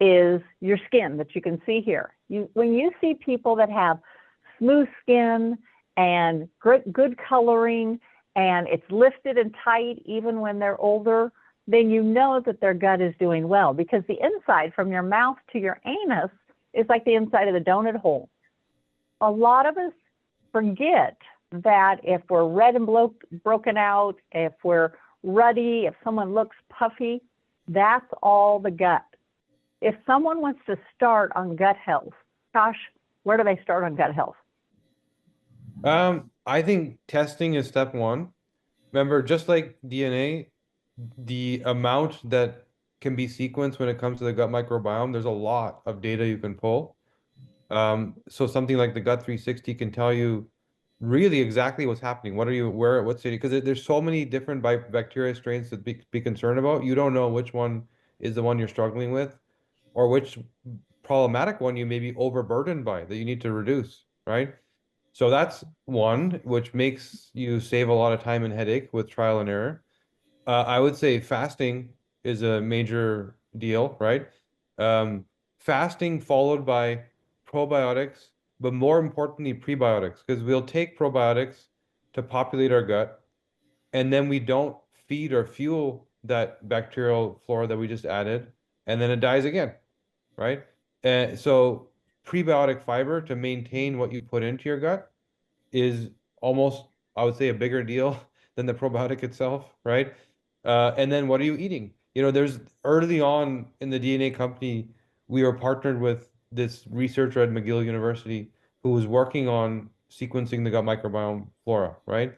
is your skin that you can see here. When you see people that have smooth skin and good coloring, and it's lifted and tight even when they're older, then you know that their gut is doing well, because the inside from your mouth to your anus is like the inside of the donut hole. A lot of us forget that if we're red and broken out, if we're ruddy, if someone looks puffy, that's all the gut. If someone wants to start on gut health, Josh, where do they start on gut health? I think testing is step one. Remember, just like DNA, the amount that can be sequenced when it comes to the gut microbiome, there's a lot of data you can pull. So something like the Gut 360 can tell you really exactly what's happening. What city? Because there's so many different bacteria strains to be concerned about. You don't know which one is the one you're struggling with, or which problematic one you may be overburdened by that you need to reduce, right? So that's one, which makes you save a lot of time and headache with trial and error. I would say fasting is a major deal, right? Um, Fasting followed by probiotics, but more importantly, prebiotics, because we'll take probiotics to populate our gut, and then we don't feed or fuel that bacterial flora that we just added, and then it dies again, right? So prebiotic fiber to maintain what you put into your gut is almost, I would say, a bigger deal than the probiotic itself, right? And then what are you eating? There's early on in the DNA company, we were partnered with this researcher at McGill University who was working on sequencing the gut microbiome flora, right?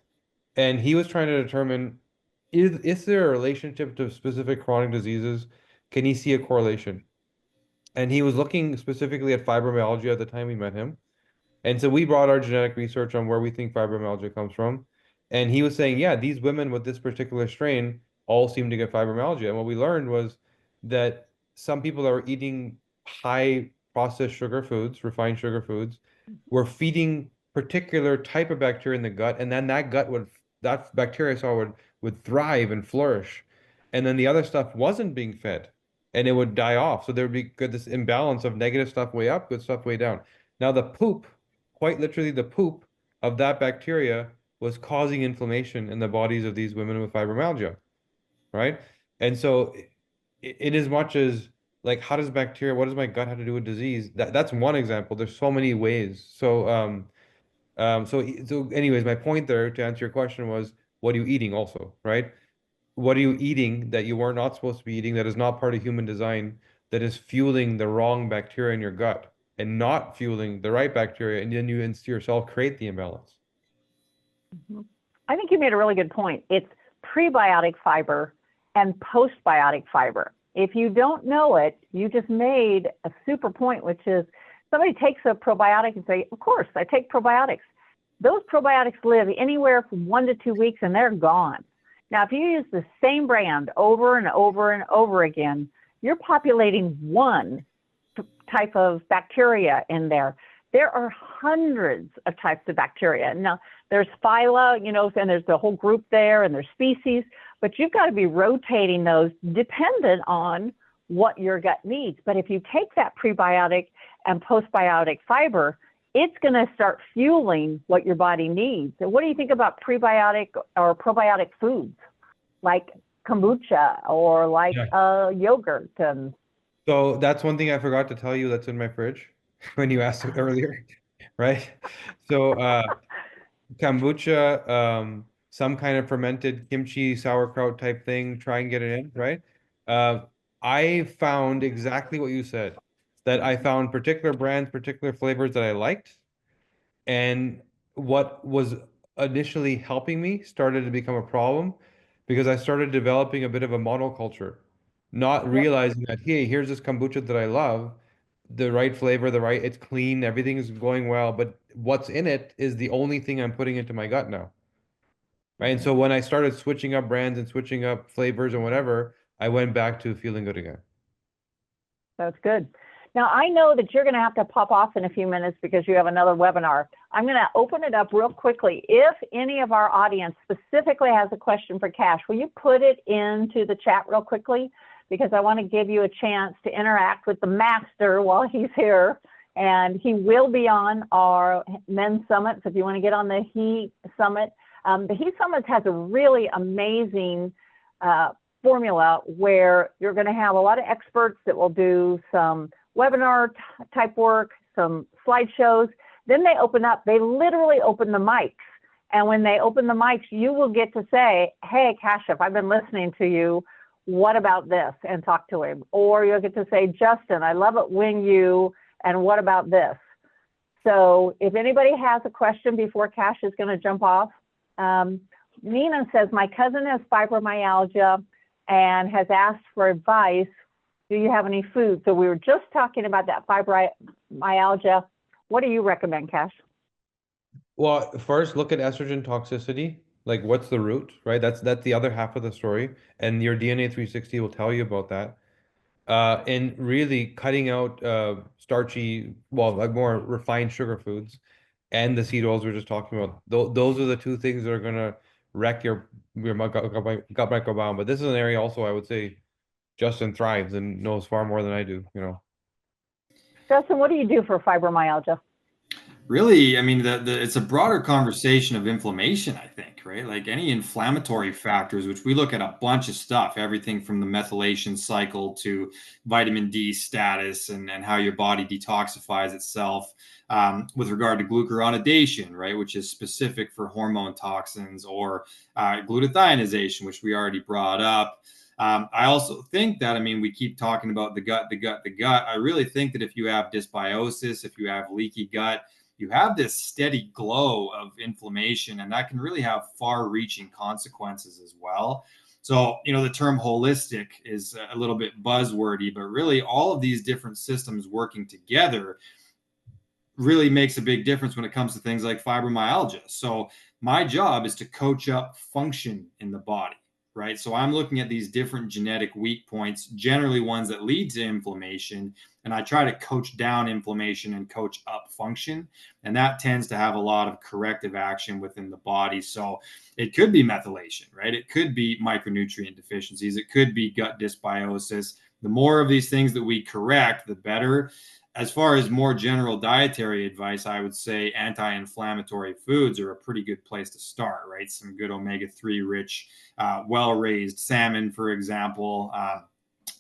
And he was trying to determine, is there a relationship to specific chronic diseases? Can he see a correlation? And he was looking specifically at fibromyalgia at the time we met him. And so we brought our genetic research on where we think fibromyalgia comes from. And he was saying, yeah, these women with this particular strain all seem to get fibromyalgia. And what we learned was that some people that were eating high processed sugar foods, refined sugar foods, were feeding particular type of bacteria in the gut. And then that bacteria would thrive and flourish. And then the other stuff wasn't being fed and it would die off. So there would be this imbalance of negative stuff way up, good stuff way down. Now the poop, quite literally the poop of that bacteria, was causing inflammation in the bodies of these women with fibromyalgia, right? And so in as much as, like, what does my gut have to do with disease? That's one example. There's so many ways. So anyways, my point there to answer your question was, what are you eating also, right? What are you eating that you were not supposed to be eating, that is not part of human design, that is fueling the wrong bacteria in your gut and not fueling the right bacteria, and then you yourself create the imbalance. I think you made a really good point. It's prebiotic fiber and postbiotic fiber. If you don't know it, you just made a super point, which is somebody takes a probiotic and say, of course, I take probiotics. Those probiotics live anywhere from 1 to 2 weeks and they're gone. Now, if you use the same brand over and over and over again, you're populating one type of bacteria in there. There are hundreds of types of bacteria. Now, there's phyla, you know, and there's the whole group there, and there's species, but you've got to be rotating those dependent on what your gut needs. But if you take that prebiotic and postbiotic fiber, it's going to start fueling what your body needs. And what do you think about prebiotic or probiotic foods like kombucha or like yogurt? So that's one thing I forgot to tell you that's in my fridge when you asked earlier, right? So kombucha, some kind of fermented kimchi, sauerkraut type thing, try and get it in, right? I found exactly what you said, that I found particular brands, particular flavors that I liked, and what was initially helping me started to become a problem because I started developing a bit of a monoculture, not realizing that, hey, here's this kombucha that I love, the right flavor, it's clean, everything is going well, but what's in it is the only thing I'm putting into my gut now. Right. And so when I started switching up brands and switching up flavors and whatever, I went back to feeling good again. That's good. Now, I know that you're going to have to pop off in a few minutes because you have another webinar. I'm going to open it up real quickly. If any of our audience specifically has a question for Cash, will you put it into the chat real quickly? Because I want to give you a chance to interact with the master while he's here. And he will be on our men's summit. So if you want to get on the He Summit, the He Summit has a really amazing formula where you're going to have a lot of experts that will do some webinar type work, some slideshows. Then they open up, they literally open the mics. And when they open the mics, you will get to say, hey, Kashif, I've been listening to you. What about this? And talk to him. Or you'll get to say, Justin, I love it when you, and what about this? So if anybody has a question before Cash is going to jump off, Nina says, my cousin has fibromyalgia and has asked for advice. Do you have any food? So we were just talking about that fibromyalgia. What do you recommend, Cash? Well, first look at estrogen toxicity. Like what's the root, right? That's the other half of the story. And your DNA 360 will tell you about that. And really cutting out starchy, well, like more refined sugar foods and the seed oils we are just talking about. Those are the two things that are going to wreck your gut microbiome. But this is an area also I would say Justin thrives and knows far more than I do, you know. Justin, what do you do for fibromyalgia? Really, I mean, it's a broader conversation of inflammation, I think, right? Like any inflammatory factors, which we look at a bunch of stuff, everything from the methylation cycle to vitamin D status and how your body detoxifies itself, with regard to glucuronidation, right, which is specific for hormone toxins, or glutathionization, which we already brought up. I also think that, I mean, we keep talking about the gut. I really think that if you have dysbiosis, if you have leaky gut, you have this steady glow of inflammation, and that can really have far-reaching consequences as well. So, you know, the term holistic is a little bit buzzwordy, but really all of these different systems working together really makes a big difference when it comes to things like fibromyalgia. So my job is to coach up function in the body, right? So I'm looking at these different genetic weak points, generally ones that lead to inflammation, and I try to coach down inflammation and coach up function. And that tends to have a lot of corrective action within the body. So it could be methylation, right? It could be micronutrient deficiencies. It could be gut dysbiosis. The more of these things that we correct, the better. As far as more general dietary advice, I would say anti-inflammatory foods are a pretty good place to start, right? Some good omega-3 rich, well-raised salmon, for example,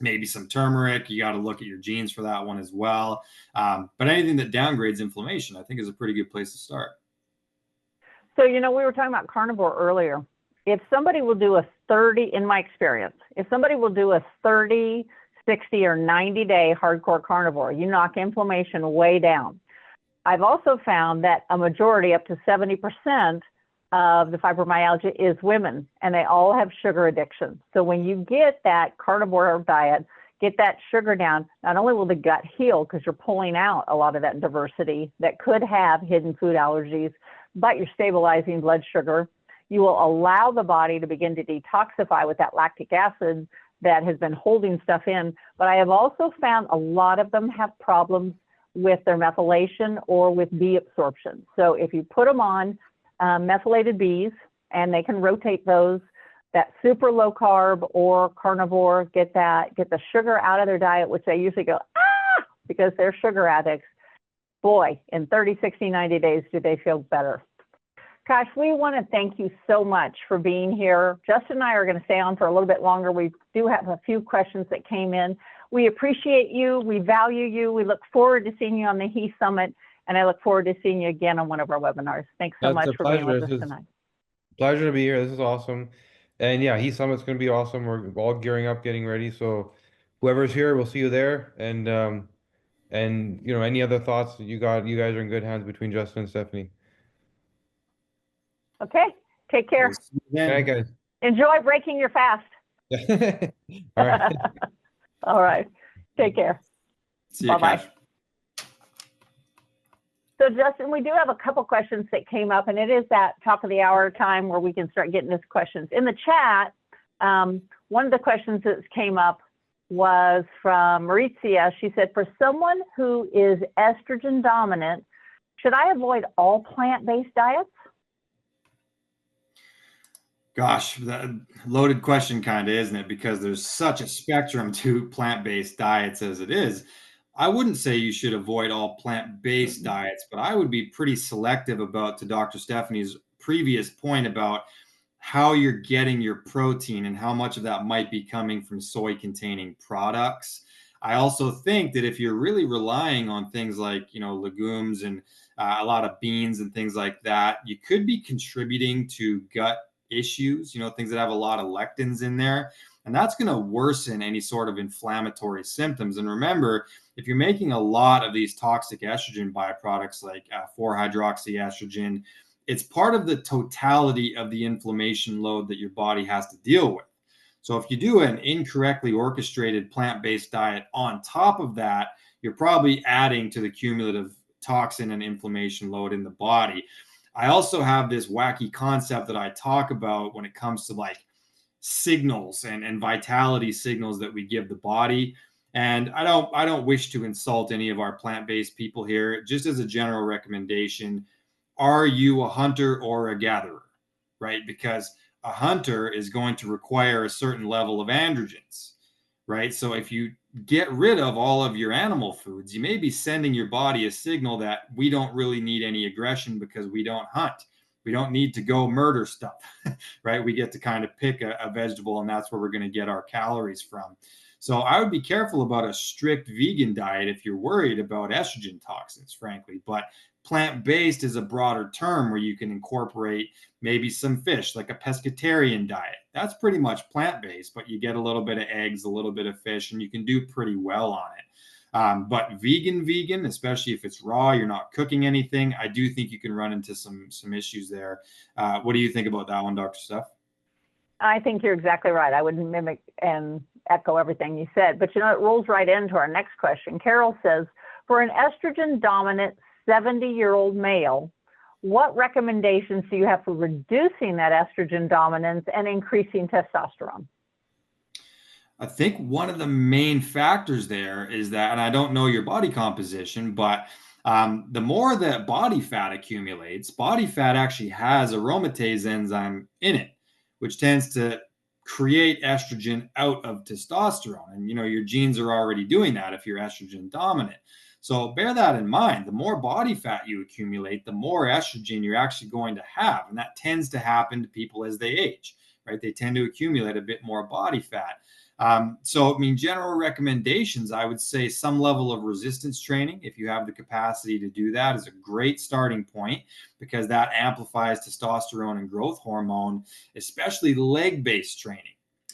maybe some turmeric. You got to look at your genes for that one as well. But anything that downgrades inflammation, I think, is a pretty good place to start. So, you know, we were talking about carnivore earlier. If somebody will do a 30, in my experience, if somebody will do a 30, 60 or 90-day hardcore carnivore, you knock inflammation way down. I've also found that a majority, up to 70% of the fibromyalgia is women, and they all have sugar addiction. So when you get that carnivore diet, get that sugar down, not only will the gut heal because you're pulling out a lot of that diversity that could have hidden food allergies, but you're stabilizing blood sugar. you will allow the body to begin to detoxify with that lactic acid that has been holding stuff in. But I have also found a lot of them have problems with their methylation or with bee absorption. So if you put them on methylated bees, and they can rotate those, that super low carb or carnivore, get the sugar out of their diet, which they usually go, ah, because they're sugar addicts. Boy, in 30, 60, 90 days, do they feel better. Gosh, we want to thank you so much for being here. Justin and I are going to stay on for a little bit longer. We do have a few questions that came in. We appreciate you. We value you. We look forward to seeing you on the HE Summit, and I look forward to seeing you again on one of our webinars. Thanks so much for being with us tonight. Pleasure to be here. This is awesome. And yeah, HE Summit's going to be awesome. We're all gearing up, getting ready. So whoever's here, we'll see you there. And you know, any other thoughts that you got, you guys are in good hands between Justin and Stephanie. Okay. Take care. All right, guys. Enjoy breaking your fast. All right. All right. Take care. See you. Bye-bye. So Justin, we do have a couple questions that came up, and it is that top of the hour time where we can start getting these questions. In the chat, one of the questions that came up was from Maurizia. She said, for someone who is estrogen dominant, should I avoid all plant-based diets? Gosh, that loaded question kind of, isn't it? Because there's such a spectrum to plant-based diets as it is. I wouldn't say you should avoid all plant-based diets, but I would be pretty selective about, to Dr. Stephanie's previous point about how you're getting your protein and how much of that might be coming from soy-containing products. I also think that if you're really relying on things like, you know, legumes and a lot of beans and things like that, you could be contributing to gut issues, you know, things that have a lot of lectins in there. And that's going to worsen any sort of inflammatory symptoms. And remember, if you're making a lot of these toxic estrogen byproducts like 4-hydroxyestrogen, it's part of the totality of the inflammation load that your body has to deal with. So if you do an incorrectly orchestrated plant-based diet on top of that, you're probably adding to the cumulative toxin and inflammation load in the body. I also have this wacky concept that I talk about when it comes to like signals and vitality signals that we give the body. And I don't wish to insult any of our plant-based people here. Just as a general recommendation, are you a hunter or a gatherer, right? Because a hunter is going to require a certain level of androgens, right? So if you get rid of all of your animal foods, you may be sending your body a signal that we don't really need any aggression because we don't hunt. We don't need to go murder stuff, right? We get to kind of pick a vegetable, and that's where we're going to get our calories from. So I would be careful about a strict vegan diet if you're worried about estrogen toxins, frankly. But plant-based is a broader term where you can incorporate maybe some fish, like a pescatarian diet. That's pretty much plant-based, but you get a little bit of eggs, a little bit of fish, and you can do pretty well on it. But vegan, especially if it's raw, you're not cooking anything, I do think you can run into some issues there. What do you think about that one, Dr. Steph? I think you're exactly right. I would mimic and echo everything you said. But, you know, it rolls right into our next question. Carol says, for an estrogen-dominant 70-year-old male, what recommendations do you have for reducing that estrogen dominance and increasing testosterone? I think one of the main factors there is that, and I don't know your body composition, but the more that body fat accumulates, body fat actually has aromatase enzyme in it, which tends to create estrogen out of testosterone. And, you know, your genes are already doing that if you're estrogen dominant. So bear that in mind. The more body fat you accumulate, the more estrogen you're actually going to have. And that tends to happen to people as they age, right? They tend to accumulate a bit more body fat. So, I mean, general recommendations, I would say some level of resistance training, if you have the capacity to do that, is a great starting point because that amplifies testosterone and growth hormone, especially leg-based training,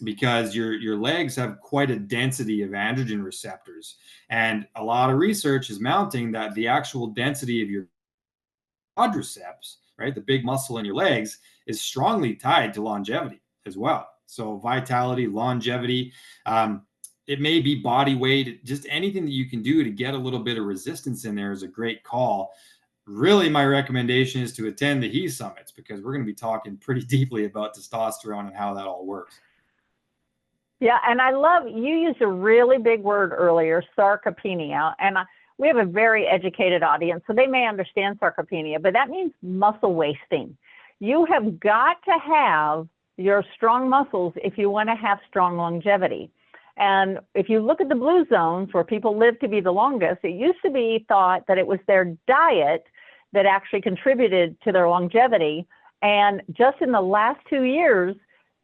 because your legs have quite a density of androgen receptors. And a lot of research is mounting that the actual density of your quadriceps, right, the big muscle in your legs, is strongly tied to longevity as well. So vitality, longevity, it may be body weight, just anything that you can do to get a little bit of resistance in there is a great call. really my recommendation is to attend the He Summits, because we're going to be talking pretty deeply about testosterone and how that all works. Yeah, and I love, you used a really big word earlier, sarcopenia, and we have a very educated audience, so they may understand sarcopenia, but that means muscle wasting. You have got to have your strong muscles if you want to have strong longevity. And if you look at the blue zones where people live to be the longest, it used to be thought that it was their diet that actually contributed to their longevity. And just in the last 2 years,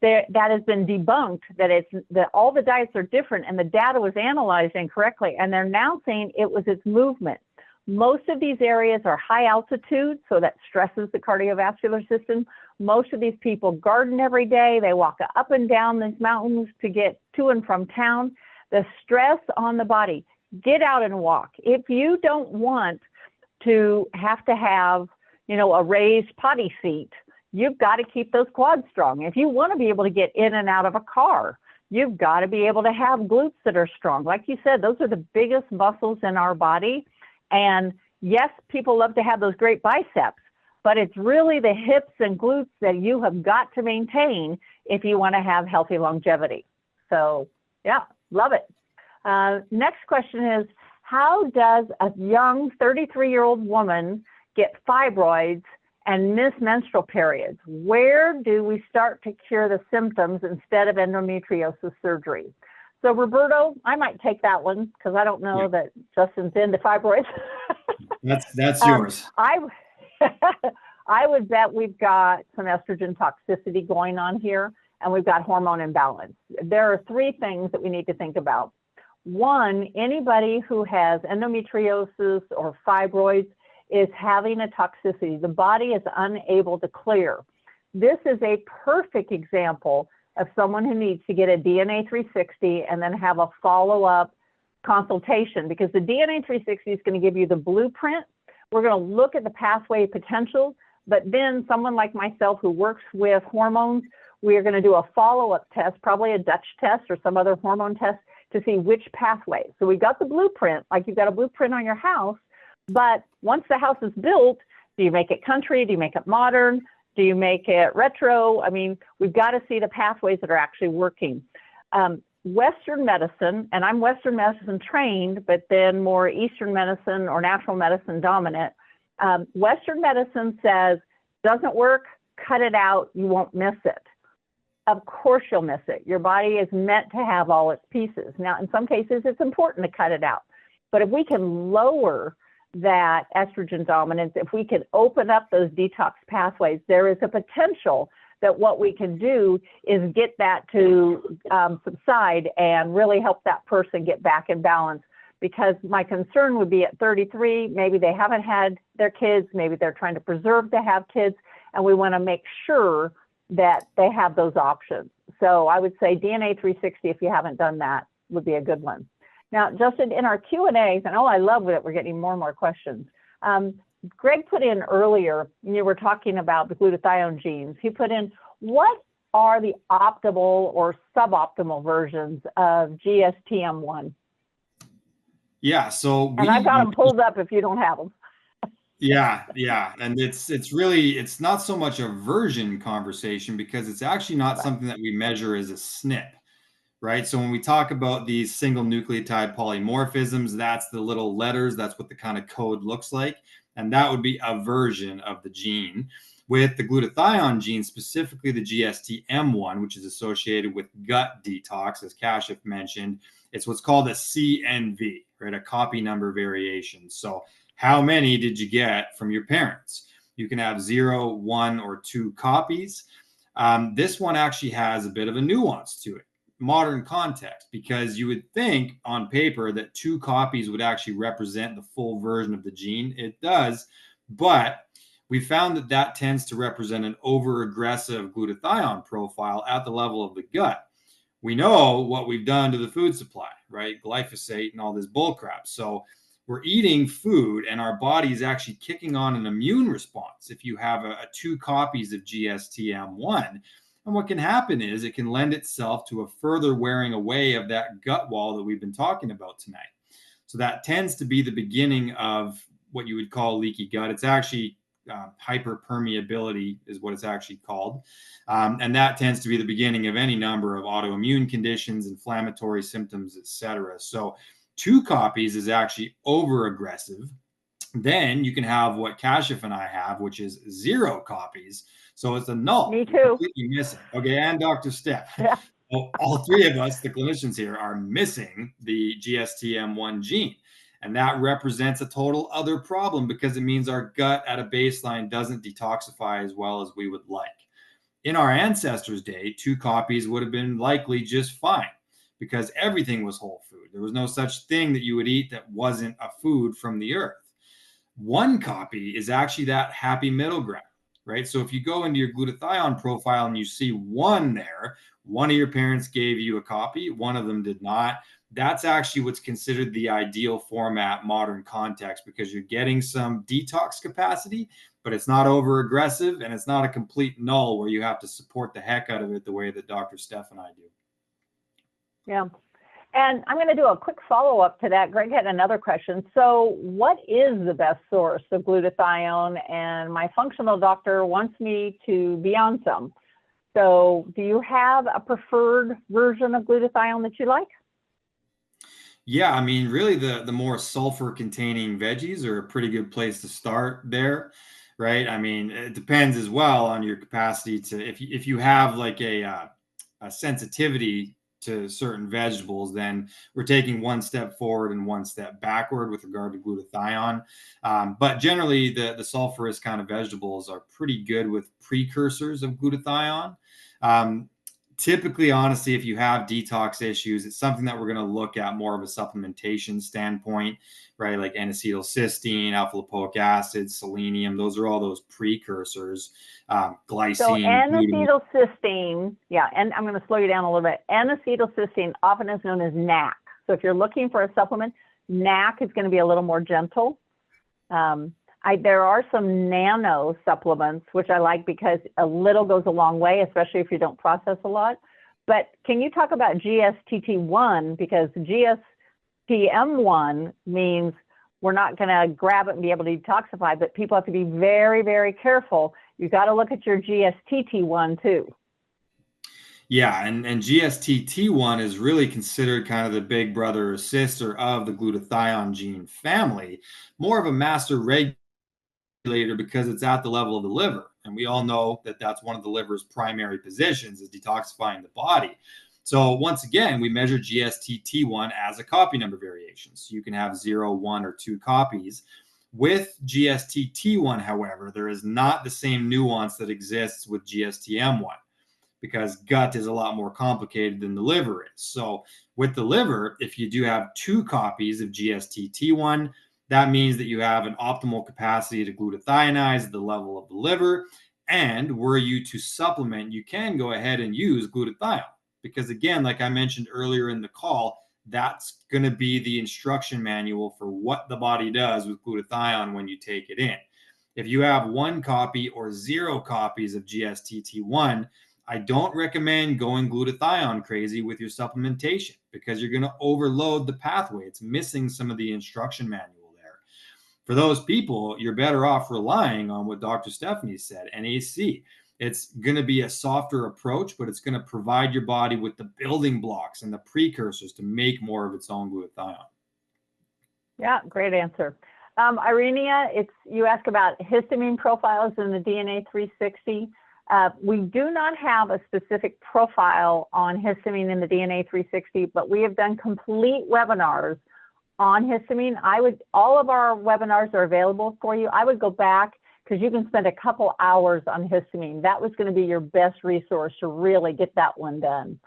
that has been debunked, that all the diets are different and the data was analyzed incorrectly. And they're now saying it was its movement. Most of these areas are high altitude, so that stresses the cardiovascular system. Most of these people garden every day. They walk up and down these mountains to get to and from town. The stress on the body, get out and walk. If you don't want to have, a raised potty seat, you've got to keep those quads strong. If you want to be able to get in and out of a car, you've got to be able to have glutes that are strong. Like you said, those are the biggest muscles in our body. And yes, people love to have those great biceps, but it's really the hips and glutes that you have got to maintain if you want to have healthy longevity. So yeah, love it. Next question is, how does a young 33-year-old woman get fibroids and miss menstrual periods? Where do we start to cure the symptoms instead of endometriosis surgery? So Roberto, I might take that one because I don't know that Justin's into fibroids. That's yours. I would bet we've got some estrogen toxicity going on here, and we've got hormone imbalance. There are 3 things that we need to think about. One, anybody who has endometriosis or fibroids is having a toxicity. The body is unable to clear. This is a perfect example of someone who needs to get a DNA 360 and then have a follow-up consultation, because the DNA 360 is going to give you the blueprint. We're going to look at the pathway potential, but then someone like myself who works with hormones, we are going to do a follow-up test, probably a Dutch test or some other hormone test to see which pathway. So we've got the blueprint, like you've got a blueprint on your house, but once the house is built, do you make it country? Do you make it modern? Do you make it retro? I mean, we've got to see the pathways that are actually working. Western medicine, and I'm Western medicine trained, but then more Eastern medicine or natural medicine dominant. Western medicine says, doesn't work, cut it out, you won't miss it. Of course you'll miss it. Your body is meant to have all its pieces. Now, in some cases, it's important to cut it out. But if we can lower that estrogen dominance, if we can open up those detox pathways, there is a potential that what we can do is get that to subside and really help that person get back in balance. Because my concern would be at 33, maybe they haven't had their kids, maybe they're trying to preserve to have kids, and we want to make sure that they have those options. So I would say DNA 360, if you haven't done that, would be a good one. Now, Justin, in our Q&As, and I love that we're getting more and more questions. Greg put in earlier, you were talking about the glutathione genes. He put in, what are the optimal or suboptimal versions of GSTM1? Yeah, so and I've got them pulled up if you don't have them. Yeah, and it's not so much a version conversation, because it's actually not something that we measure as a SNP. Right. So when we talk about these single nucleotide polymorphisms, that's the little letters. That's what the kind of code looks like. And that would be a version of the gene. With the glutathione gene, specifically the GSTM1, which is associated with gut detox, as Kashif mentioned, it's what's called a CNV, right? A copy number variation. So how many did you get from your parents? You can have 0, 1, or 2 copies. This one actually has a bit of a nuance to it. Modern context, because you would think on paper that 2 copies would actually represent the full version of the gene. It does, but we found that tends to represent an over-aggressive glutathione profile at the level of the gut. We know what we've done to the food supply, right? Glyphosate and all this bull crap. So we're eating food and our body is actually kicking on an immune response if you have 2 copies of GSTM1. And what can happen is it can lend itself to a further wearing away of that gut wall that we've been talking about tonight. So that tends to be the beginning of what you would call leaky gut. It's actually hyperpermeability is what it's actually called. And that tends to be the beginning of any number of autoimmune conditions, inflammatory symptoms, etc. So 2 copies is actually over aggressive. Then you can have what Kashif and I have, which is 0 copies. So it's a null. Me too. Completely missing. Okay, and Dr. Steph. Yeah. Well, all 3 of us, the clinicians here, are missing the GSTM1 gene. And that represents a total other problem because it means our gut at a baseline doesn't detoxify as well as we would like. In our ancestors' day, 2 copies would have been likely just fine because everything was whole food. There was no such thing that you would eat that wasn't a food from the earth. 1 copy is actually that happy middle ground, right? So if you go into your glutathione profile and you see 1 there, one of your parents gave you a copy, one of them did not. That's actually what's considered the ideal format, modern context, because you're getting some detox capacity, but it's not over aggressive and it's not a complete null where you have to support the heck out of it the way that Dr. Steph and I do. Yeah. And I'm going to do a quick follow-up to that. Greg had another question. So what is the best source of glutathione? And my functional doctor wants me to be on some. So do you have a preferred version of glutathione that you like? Yeah, I mean, really the more sulfur containing veggies are a pretty good place to start there, right? I mean, it depends as well on your capacity to, if you have like a sensitivity to certain vegetables, then we're taking 1 step forward and 1 step backward with regard to glutathione. But generally, the sulfurous kind of vegetables are pretty good with precursors of glutathione. Typically, honestly, if you have detox issues, it's something that we're going to look at more of a supplementation standpoint, right? Like N-acetylcysteine, alpha lipoic acid, selenium. Those are all those precursors. Glycine. So N-acetylcysteine, yeah, and I'm going to slow you down a little bit. N-acetylcysteine often is known as NAC. So if you're looking for a supplement, NAC is going to be a little more gentle. There are some nano supplements, which I like because a little goes a long way, especially if you don't process a lot. But can you talk about GSTT1? Because GSTM1 means we're not going to grab it and be able to detoxify, but people have to be very, very careful. You've got to look at your GSTT1 too. Yeah, and GSTT1 is really considered kind of the big brother or sister of the glutathione gene family, more of a master regulator because it's at the level of the liver. And we all know that that's one of the liver's primary positions is detoxifying the body. So once again, we measure GSTT1 as a copy number variation. So you can have 0, 1, or 2 copies. With GSTT1, however, there is not the same nuance that exists with GSTM1 because gut is a lot more complicated than the liver is. So with the liver, if you do have 2 copies of GSTT1, that means that you have an optimal capacity to glutathionize at the level of the liver. And were you to supplement, you can go ahead and use glutathione. Because again, like I mentioned earlier in the call, that's going to be the instruction manual for what the body does with glutathione when you take it in. If you have 1 copy or 0 copies of GSTT1, I don't recommend going glutathione crazy with your supplementation because you're going to overload the pathway. It's missing some of the instruction manual. For those people, you're better off relying on what Dr. Stephanie said, NAC. It's going to be a softer approach, but it's going to provide your body with the building blocks and the precursors to make more of its own glutathione. Yeah, great answer. Irenia, you ask about histamine profiles in the DNA 360. We do not have a specific profile on histamine in the DNA 360, but we have done complete webinars on histamine. All of our webinars are available for you. I would go back because you can spend a couple hours on histamine. That was going to be your best resource to really get that one done.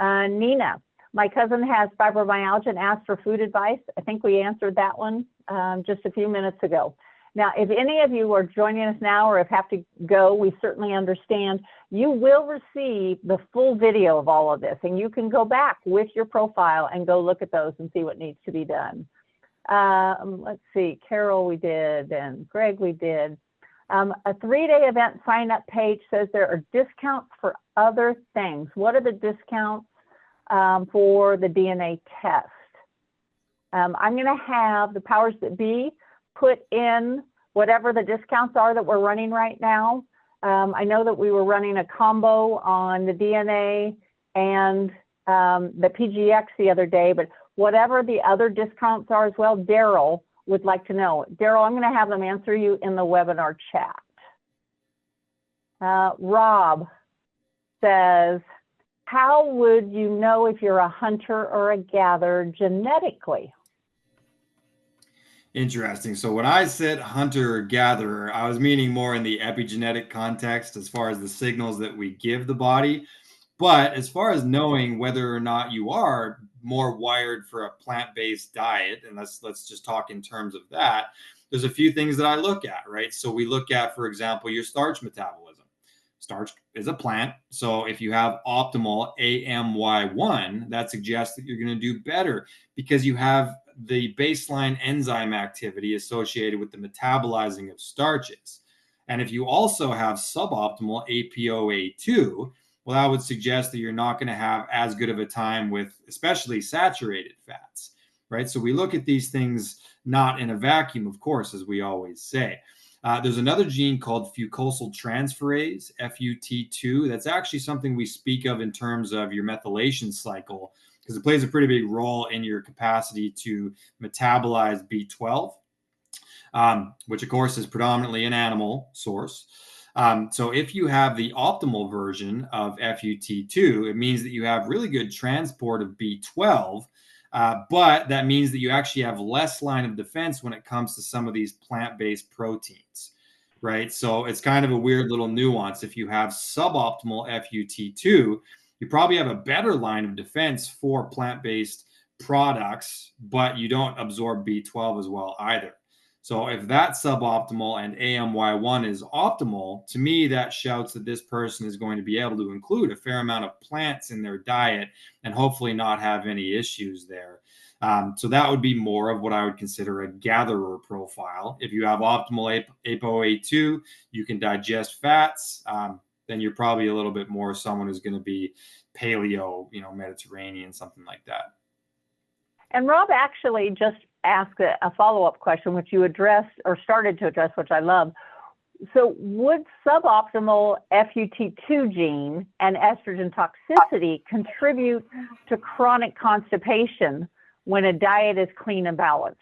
Nina, my cousin has fibromyalgia and asked for food advice. I think we answered that one just a few minutes ago. Now, if any of you are joining us now or have to go, we certainly understand. You will receive the full video of all of this, and you can go back with your profile and go look at those and see what needs to be done. Let's see, Carol we did, and Greg we did. A 3-day event sign-up page says there are discounts for other things. What are the discounts for the DNA test? I'm going to have the powers that be put in whatever the discounts are that we're running right now. I know that we were running a combo on the DNA and the PGX the other day, but whatever the other discounts are as well, Daryl would like to know. Daryl, I'm going to have them answer you in the webinar chat. Rob says, how would you know if you're a hunter or a gatherer genetically? Interesting. So when I said hunter or gatherer, I was meaning more in the epigenetic context as far as the signals that we give the body. But as far as knowing whether or not you are more wired for a plant-based diet, and let's just talk in terms of that, there's a few things that I look at, right? So we look at, for example, your starch metabolism. Starch is a plant. So if you have optimal AMY1, that suggests that you're going to do better because you have the baseline enzyme activity associated with the metabolizing of starches. And if you also have suboptimal APOA2, well, that would suggest that you're not going to have as good of a time with especially saturated fats, right? So we look at these things not in a vacuum, of course, as we always say. There's another gene called fucosyl transferase, FUT2. That's actually something we speak of in terms of your methylation cycle because it plays a pretty big role in your capacity to metabolize B12, which of course is predominantly an animal source. So if you have the optimal version of FUT2, it means that you have really good transport of B12, but that means that you actually have less line of defense when it comes to some of these plant-based proteins, right? So it's kind of a weird little nuance. If you have suboptimal FUT2, you probably have a better line of defense for plant-based products, but you don't absorb B12 as well either. So if that's suboptimal and AMY1 is optimal, to me, that shouts that this person is going to be able to include a fair amount of plants in their diet and hopefully not have any issues there. So that would be more of what I would consider a gatherer profile. If you have optimal ApoA2, you can digest fats, then you're probably a little bit more someone who's going to be paleo, Mediterranean, something like that. And Rob actually just asked a follow-up question, which you addressed or started to address, which I love. So would suboptimal FUT2 gene and estrogen toxicity contribute to chronic constipation when a diet is clean and balanced?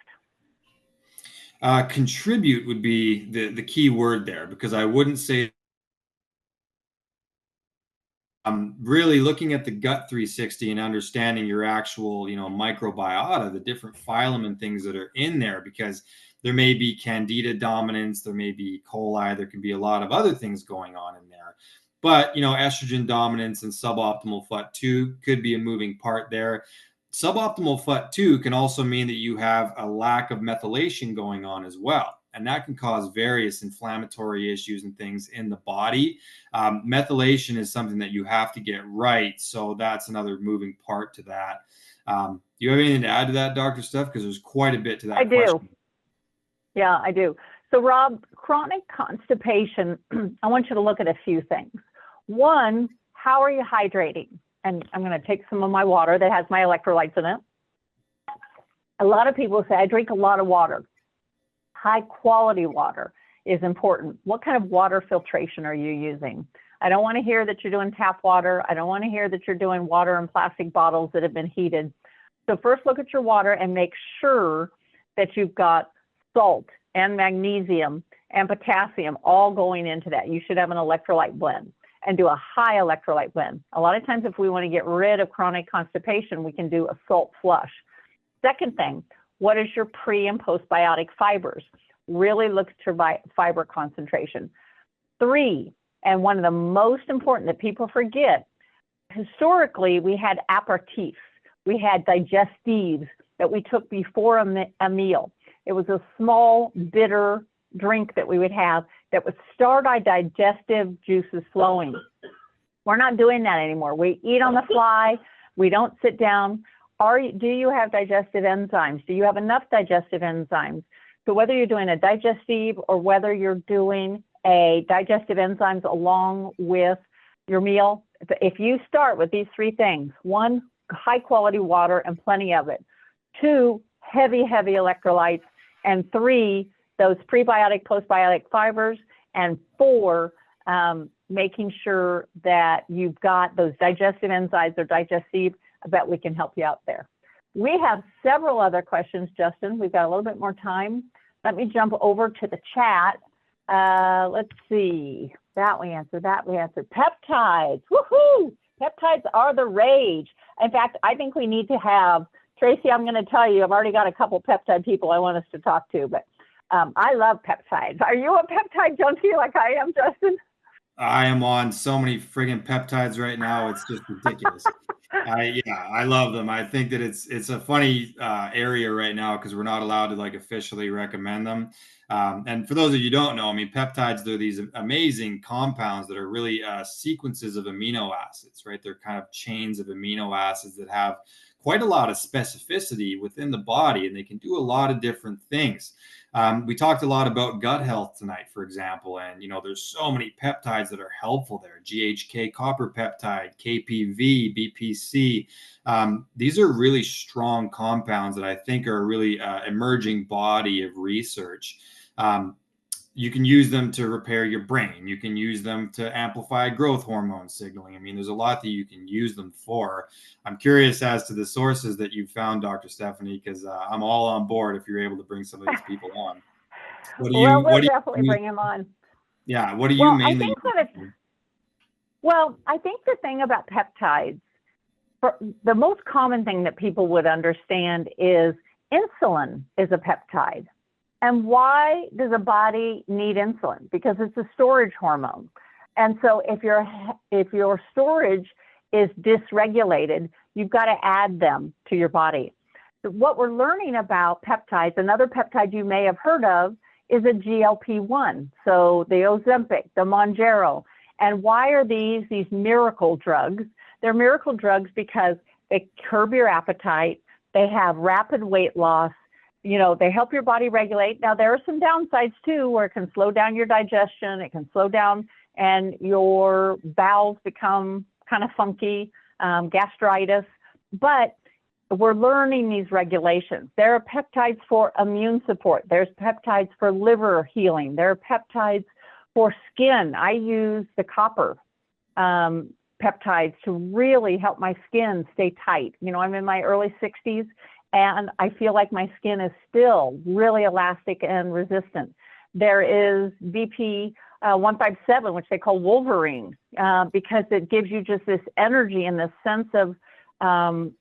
Contribute would be the key word there, because I wouldn't say really looking at the gut 360 and understanding your actual, microbiota, the different phylum and things that are in there, because there may be candida dominance, there may be E. coli, there can be a lot of other things going on in there. But, estrogen dominance and suboptimal FUT2 could be a moving part there. Suboptimal FUT2 can also mean that you have a lack of methylation going on as well. And that can cause various inflammatory issues and things in the body. Methylation is something that you have to get right. So that's another moving part to that. Do you have anything to add to that, Dr. Steph? Because there's quite a bit to that question. I do. Yeah, I do. So Rob, chronic constipation, I want you to look at a few things. One, how are you hydrating? And I'm going to take some of my water that has my electrolytes in it. A lot of people say, I drink a lot of water. High quality water is important. What kind of water filtration are you using? I don't want to hear that you're doing tap water. I don't want to hear that you're doing water in plastic bottles that have been heated. So first look at your water and make sure that you've got salt and magnesium and potassium all going into that. You should have an electrolyte blend and do a high electrolyte blend. A lot of times if we want to get rid of chronic constipation, we can do a salt flush. Second thing, what is your pre and postbiotic fibers? Really look at your fiber concentration. 3, and one of the most important that people forget, historically we had aperitifs. We had digestives that we took before a meal. It was a small bitter drink that we would have that would start our digestive juices flowing. We're not doing that anymore. We eat on the fly. We don't sit down. Do you have digestive enzymes? Do you have enough digestive enzymes? So whether you're doing a digestive or whether you're doing a digestive enzymes along with your meal, if you start with these 3 things, 1, high quality water and plenty of it. 2, heavy electrolytes. And 3, those prebiotic, postbiotic fibers, and 4, making sure that you've got those digestive enzymes or digestive. I bet we can help you out there. We have several other questions, Justin. We've got a little bit more time. Let me jump over to the chat. Let's see. That we answered. Peptides. Woohoo! Peptides are the rage. In fact, I think we need to have, Tracy, I'm going to tell you, I've already got a couple peptide people I want us to talk to, but I love peptides. Are you a peptide junkie like I am, Justin? I am on so many friggin' peptides right now. It's just ridiculous. I love them. I think that it's a funny area right now because we're not allowed to like officially recommend them. And for those of you who don't know, I mean, peptides, they're these amazing compounds that are really sequences of amino acids, right? They're kind of chains of amino acids that have quite a lot of specificity within the body, and they can do a lot of different things. We talked a lot about gut health tonight, for example, and there's so many peptides that are helpful there. GHK copper peptide, KPV, BPC. These are really strong compounds that I think are a really emerging body of research. You can use them to repair your brain. You can use them to amplify growth hormone signaling. I mean, there's a lot that you can use them for. I'm curious as to the sources that you found, Dr. Stephanie, because I'm all on board if you're able to bring some of these people on. We'll definitely bring him on. Yeah, what do you mainly? I think the thing about peptides, the most common thing that people would understand is insulin is a peptide. And why does a body need insulin? Because it's a storage hormone. And so if your storage is dysregulated, you've got to add them to your body. So what we're learning about peptides, another peptide you may have heard of is a GLP-1. So the Ozempic, the Mounjaro. And why are these miracle drugs? They're miracle drugs because they curb your appetite. They have rapid weight loss. They help your body regulate. Now, there are some downsides too, where it can slow down your digestion. It can slow down and your bowels become kind of funky, gastritis. But we're learning these regulations. There are peptides for immune support. There's peptides for liver healing. There are peptides for skin. I use the copper peptides to really help my skin stay tight. I'm in my early 60s. And I feel like my skin is still really elastic and resistant. There is BP 157, which they call Wolverine, because it gives you just this energy and this sense of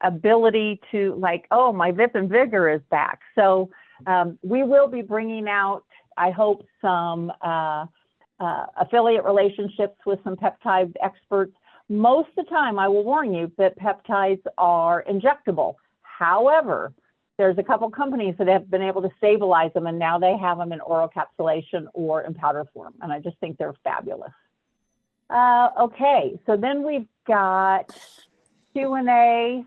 ability to my vip and vigor is back. So we will be bringing out, I hope, some affiliate relationships with some peptide experts. Most of the time, I will warn you that peptides are injectable. However, there's a couple companies that have been able to stabilize them, and now they have them in oral capsulation or in powder form, and I just think they're fabulous. Okay, so then we've got Q&A.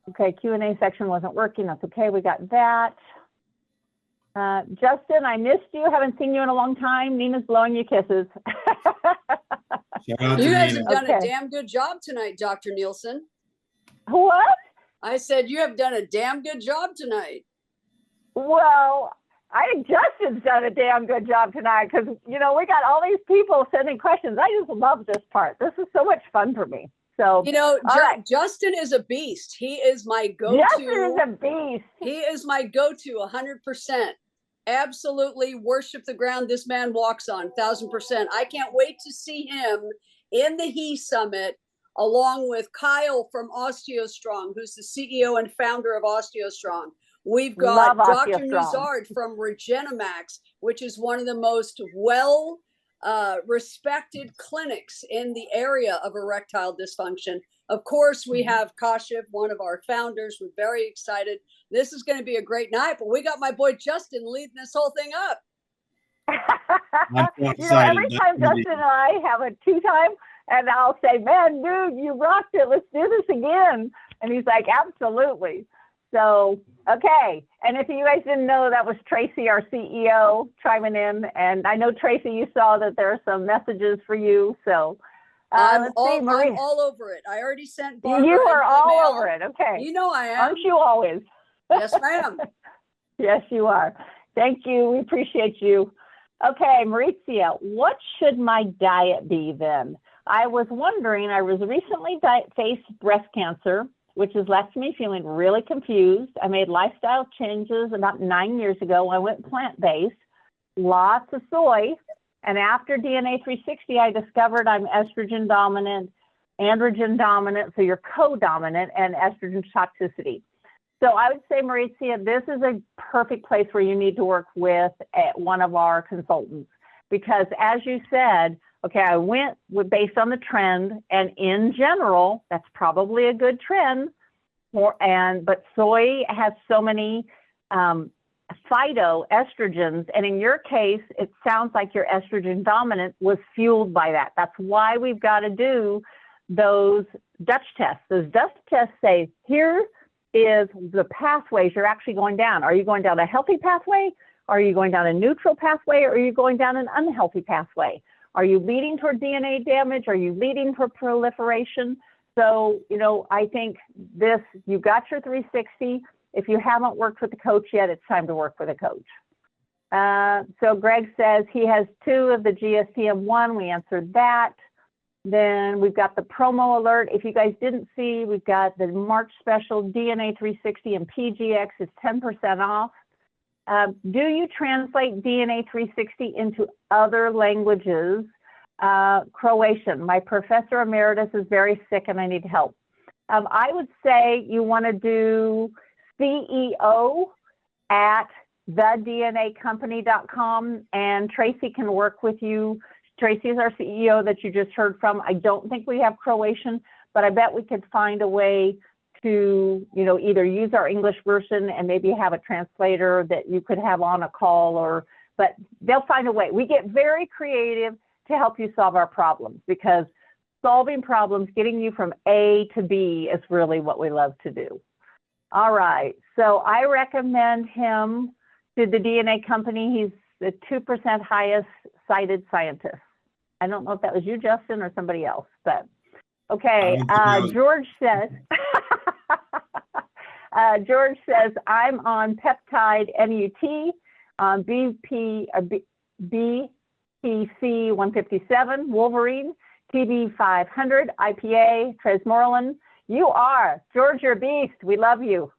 Okay, Q&A section wasn't working. That's okay. We got that. Justin, I missed you. Haven't seen you in a long time. Nina's blowing you kisses. You guys have done a damn good job tonight, Dr. Nielsen. What? I said you have done a damn good job tonight. Well, I think Justin's done a damn good job tonight because, we got all these people sending questions. I just love this part. This is so much fun for me. So, Justin is a beast. He is my go-to. Justin is a beast. He is my go-to 100%. Absolutely worship the ground this man walks on, 1,000%. I can't wait to see him in the He Summit, along with Kyle from OsteoStrong, who's the CEO and founder of OsteoStrong. We've got Dr. Nuzard from Regenemax, which is one of the most respected clinics in the area of erectile dysfunction. Of course, we have Kashif, one of our founders. We're very excited. This is going to be a great night, but we got my boy Justin leading this whole thing up. Every time Justin and I have a tea time, and I'll say, man, dude, you rocked it. Let's do this again. And he's like, absolutely. So, okay. And if you guys didn't know, that was Tracy, our CEO, chiming in. And I know, Tracy, you saw that there are some messages for you. So I'm all over it. I already sent Barbara You are all over it. Okay. You know I am. Aren't you always? Yes, ma'am. Yes, you are. Thank you. We appreciate you. Okay, Maurizia, what should my diet be then? I was wondering, I was recently faced breast cancer, which has left me feeling really confused. I made lifestyle changes about 9 years ago. I went plant-based, lots of soy. And after DNA 360, I discovered I'm estrogen dominant, androgen dominant, so you're co-dominant, and estrogen toxicity. So I would say, Maurizia, this is a perfect place where you need to work with one of our consultants. Because as you said, okay, I went based on the trend, and in general, that's probably a good trend. But soy has so many phytoestrogens, and in your case, it sounds like your estrogen dominant was fueled by that. That's why we've got to do those Dutch tests. Those Dutch tests say, here is the pathways you're actually going down. Are you going down a healthy pathway? Are you going down a neutral pathway? Or are you going down an unhealthy pathway? Are you leading toward DNA damage? Are you leading toward proliferation? So, you know, I think this, you got your 360. If you haven't worked with a coach yet, it's time to work with a coach. So Greg says he has 2 of the GSTM1. We answered that. Then we've got the promo alert. If you guys didn't see, we've got the March special DNA 360 and PGX is 10% off. Do you translate DNA 360 into other languages? Croatian. My professor emeritus is very sick and I need help. I would say you want to do CEO at thednacompany.com, and Tracy can work with you. Tracy is our CEO that you just heard from. I don't think we have Croatian, but I bet we could find a way to, you know, either use our English version and maybe have a translator that you could have on a call, but they'll find a way. We get very creative to help you solve our problems, because solving problems, getting you from A to B is really what we love to do. All right, so I recommend him to the DNA company. He's the 2% highest cited scientist. I don't know if that was you, Justin, or somebody else, but okay. George says, George says, I'm on peptide NUT, BPC 157, Wolverine, TB 500, IPA, Tresmorelin. You are, George, you're a beast. We love you.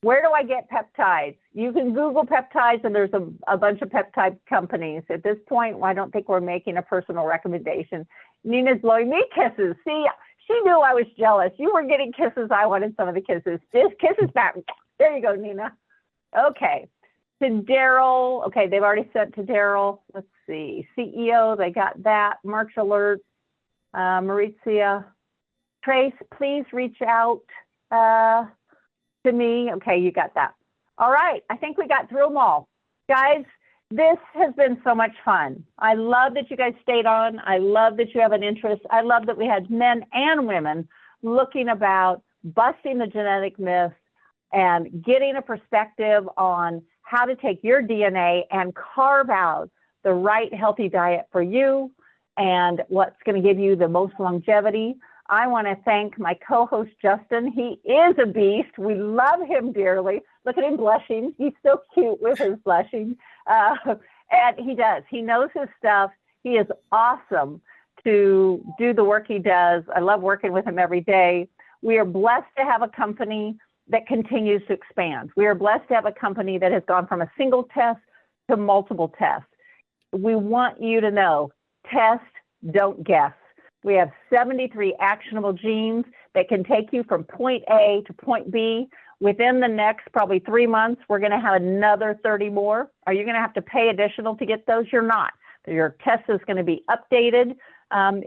Where do I get peptides? You can Google peptides, and there's a bunch of peptide companies. At this point, I don't think we're making a personal recommendation. Nina's blowing me kisses. See, she knew I was jealous. You were getting kisses. I wanted some of the kisses. Just kisses back. There you go, Nina. Okay. To Daryl. Okay, they've already sent to Daryl. Let's see. CEO, they got that. March alert. Maurizia. Trace, please reach out to me. Okay, you got that. All right, I think we got through them all. Guys, this has been so much fun. I love that you guys stayed on. I love that you have an interest. I love that we had men and women looking about busting the genetic myth and getting a perspective on how to take your DNA and carve out the right healthy diet for you and what's going to give you the most longevity. I want to thank my co-host, Justin. He is a beast. We love him dearly. Look at him blushing. He's so cute with his blushing. And he does. He knows his stuff. He is awesome to do the work he does. I love working with him every day. We are blessed to have a company that continues to expand. We are blessed to have a company that has gone from a single test to multiple tests. We want you to know, test, don't guess. We have 73 actionable genes that can take you from point A to point B. Within the next probably 3 months, we're going to have another 30 more. Are you going to have to pay additional to get those? You're not. Your test is going to be updated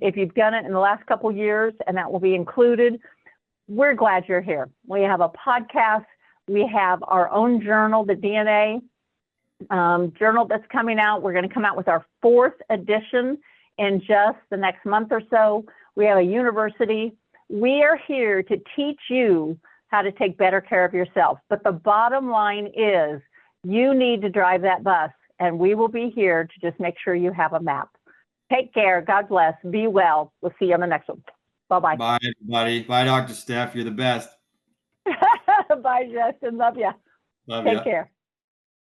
if you've done it in the last couple of years, and that will be included. We're glad you're here. We have a podcast. We have our own journal, the DNA journal that's coming out. We're going to come out with our 4th edition in just the next month or so. We have a university. We are here to teach you how to take better care of yourself. But the bottom line is you need to drive that bus, and we will be here to just make sure you have a map. Take care. God bless. Be well. We'll see you on the next one. Bye-bye. Bye, everybody. Bye, Dr. Steph. You're the best. Bye, Justin. Love you. Love you. Take care.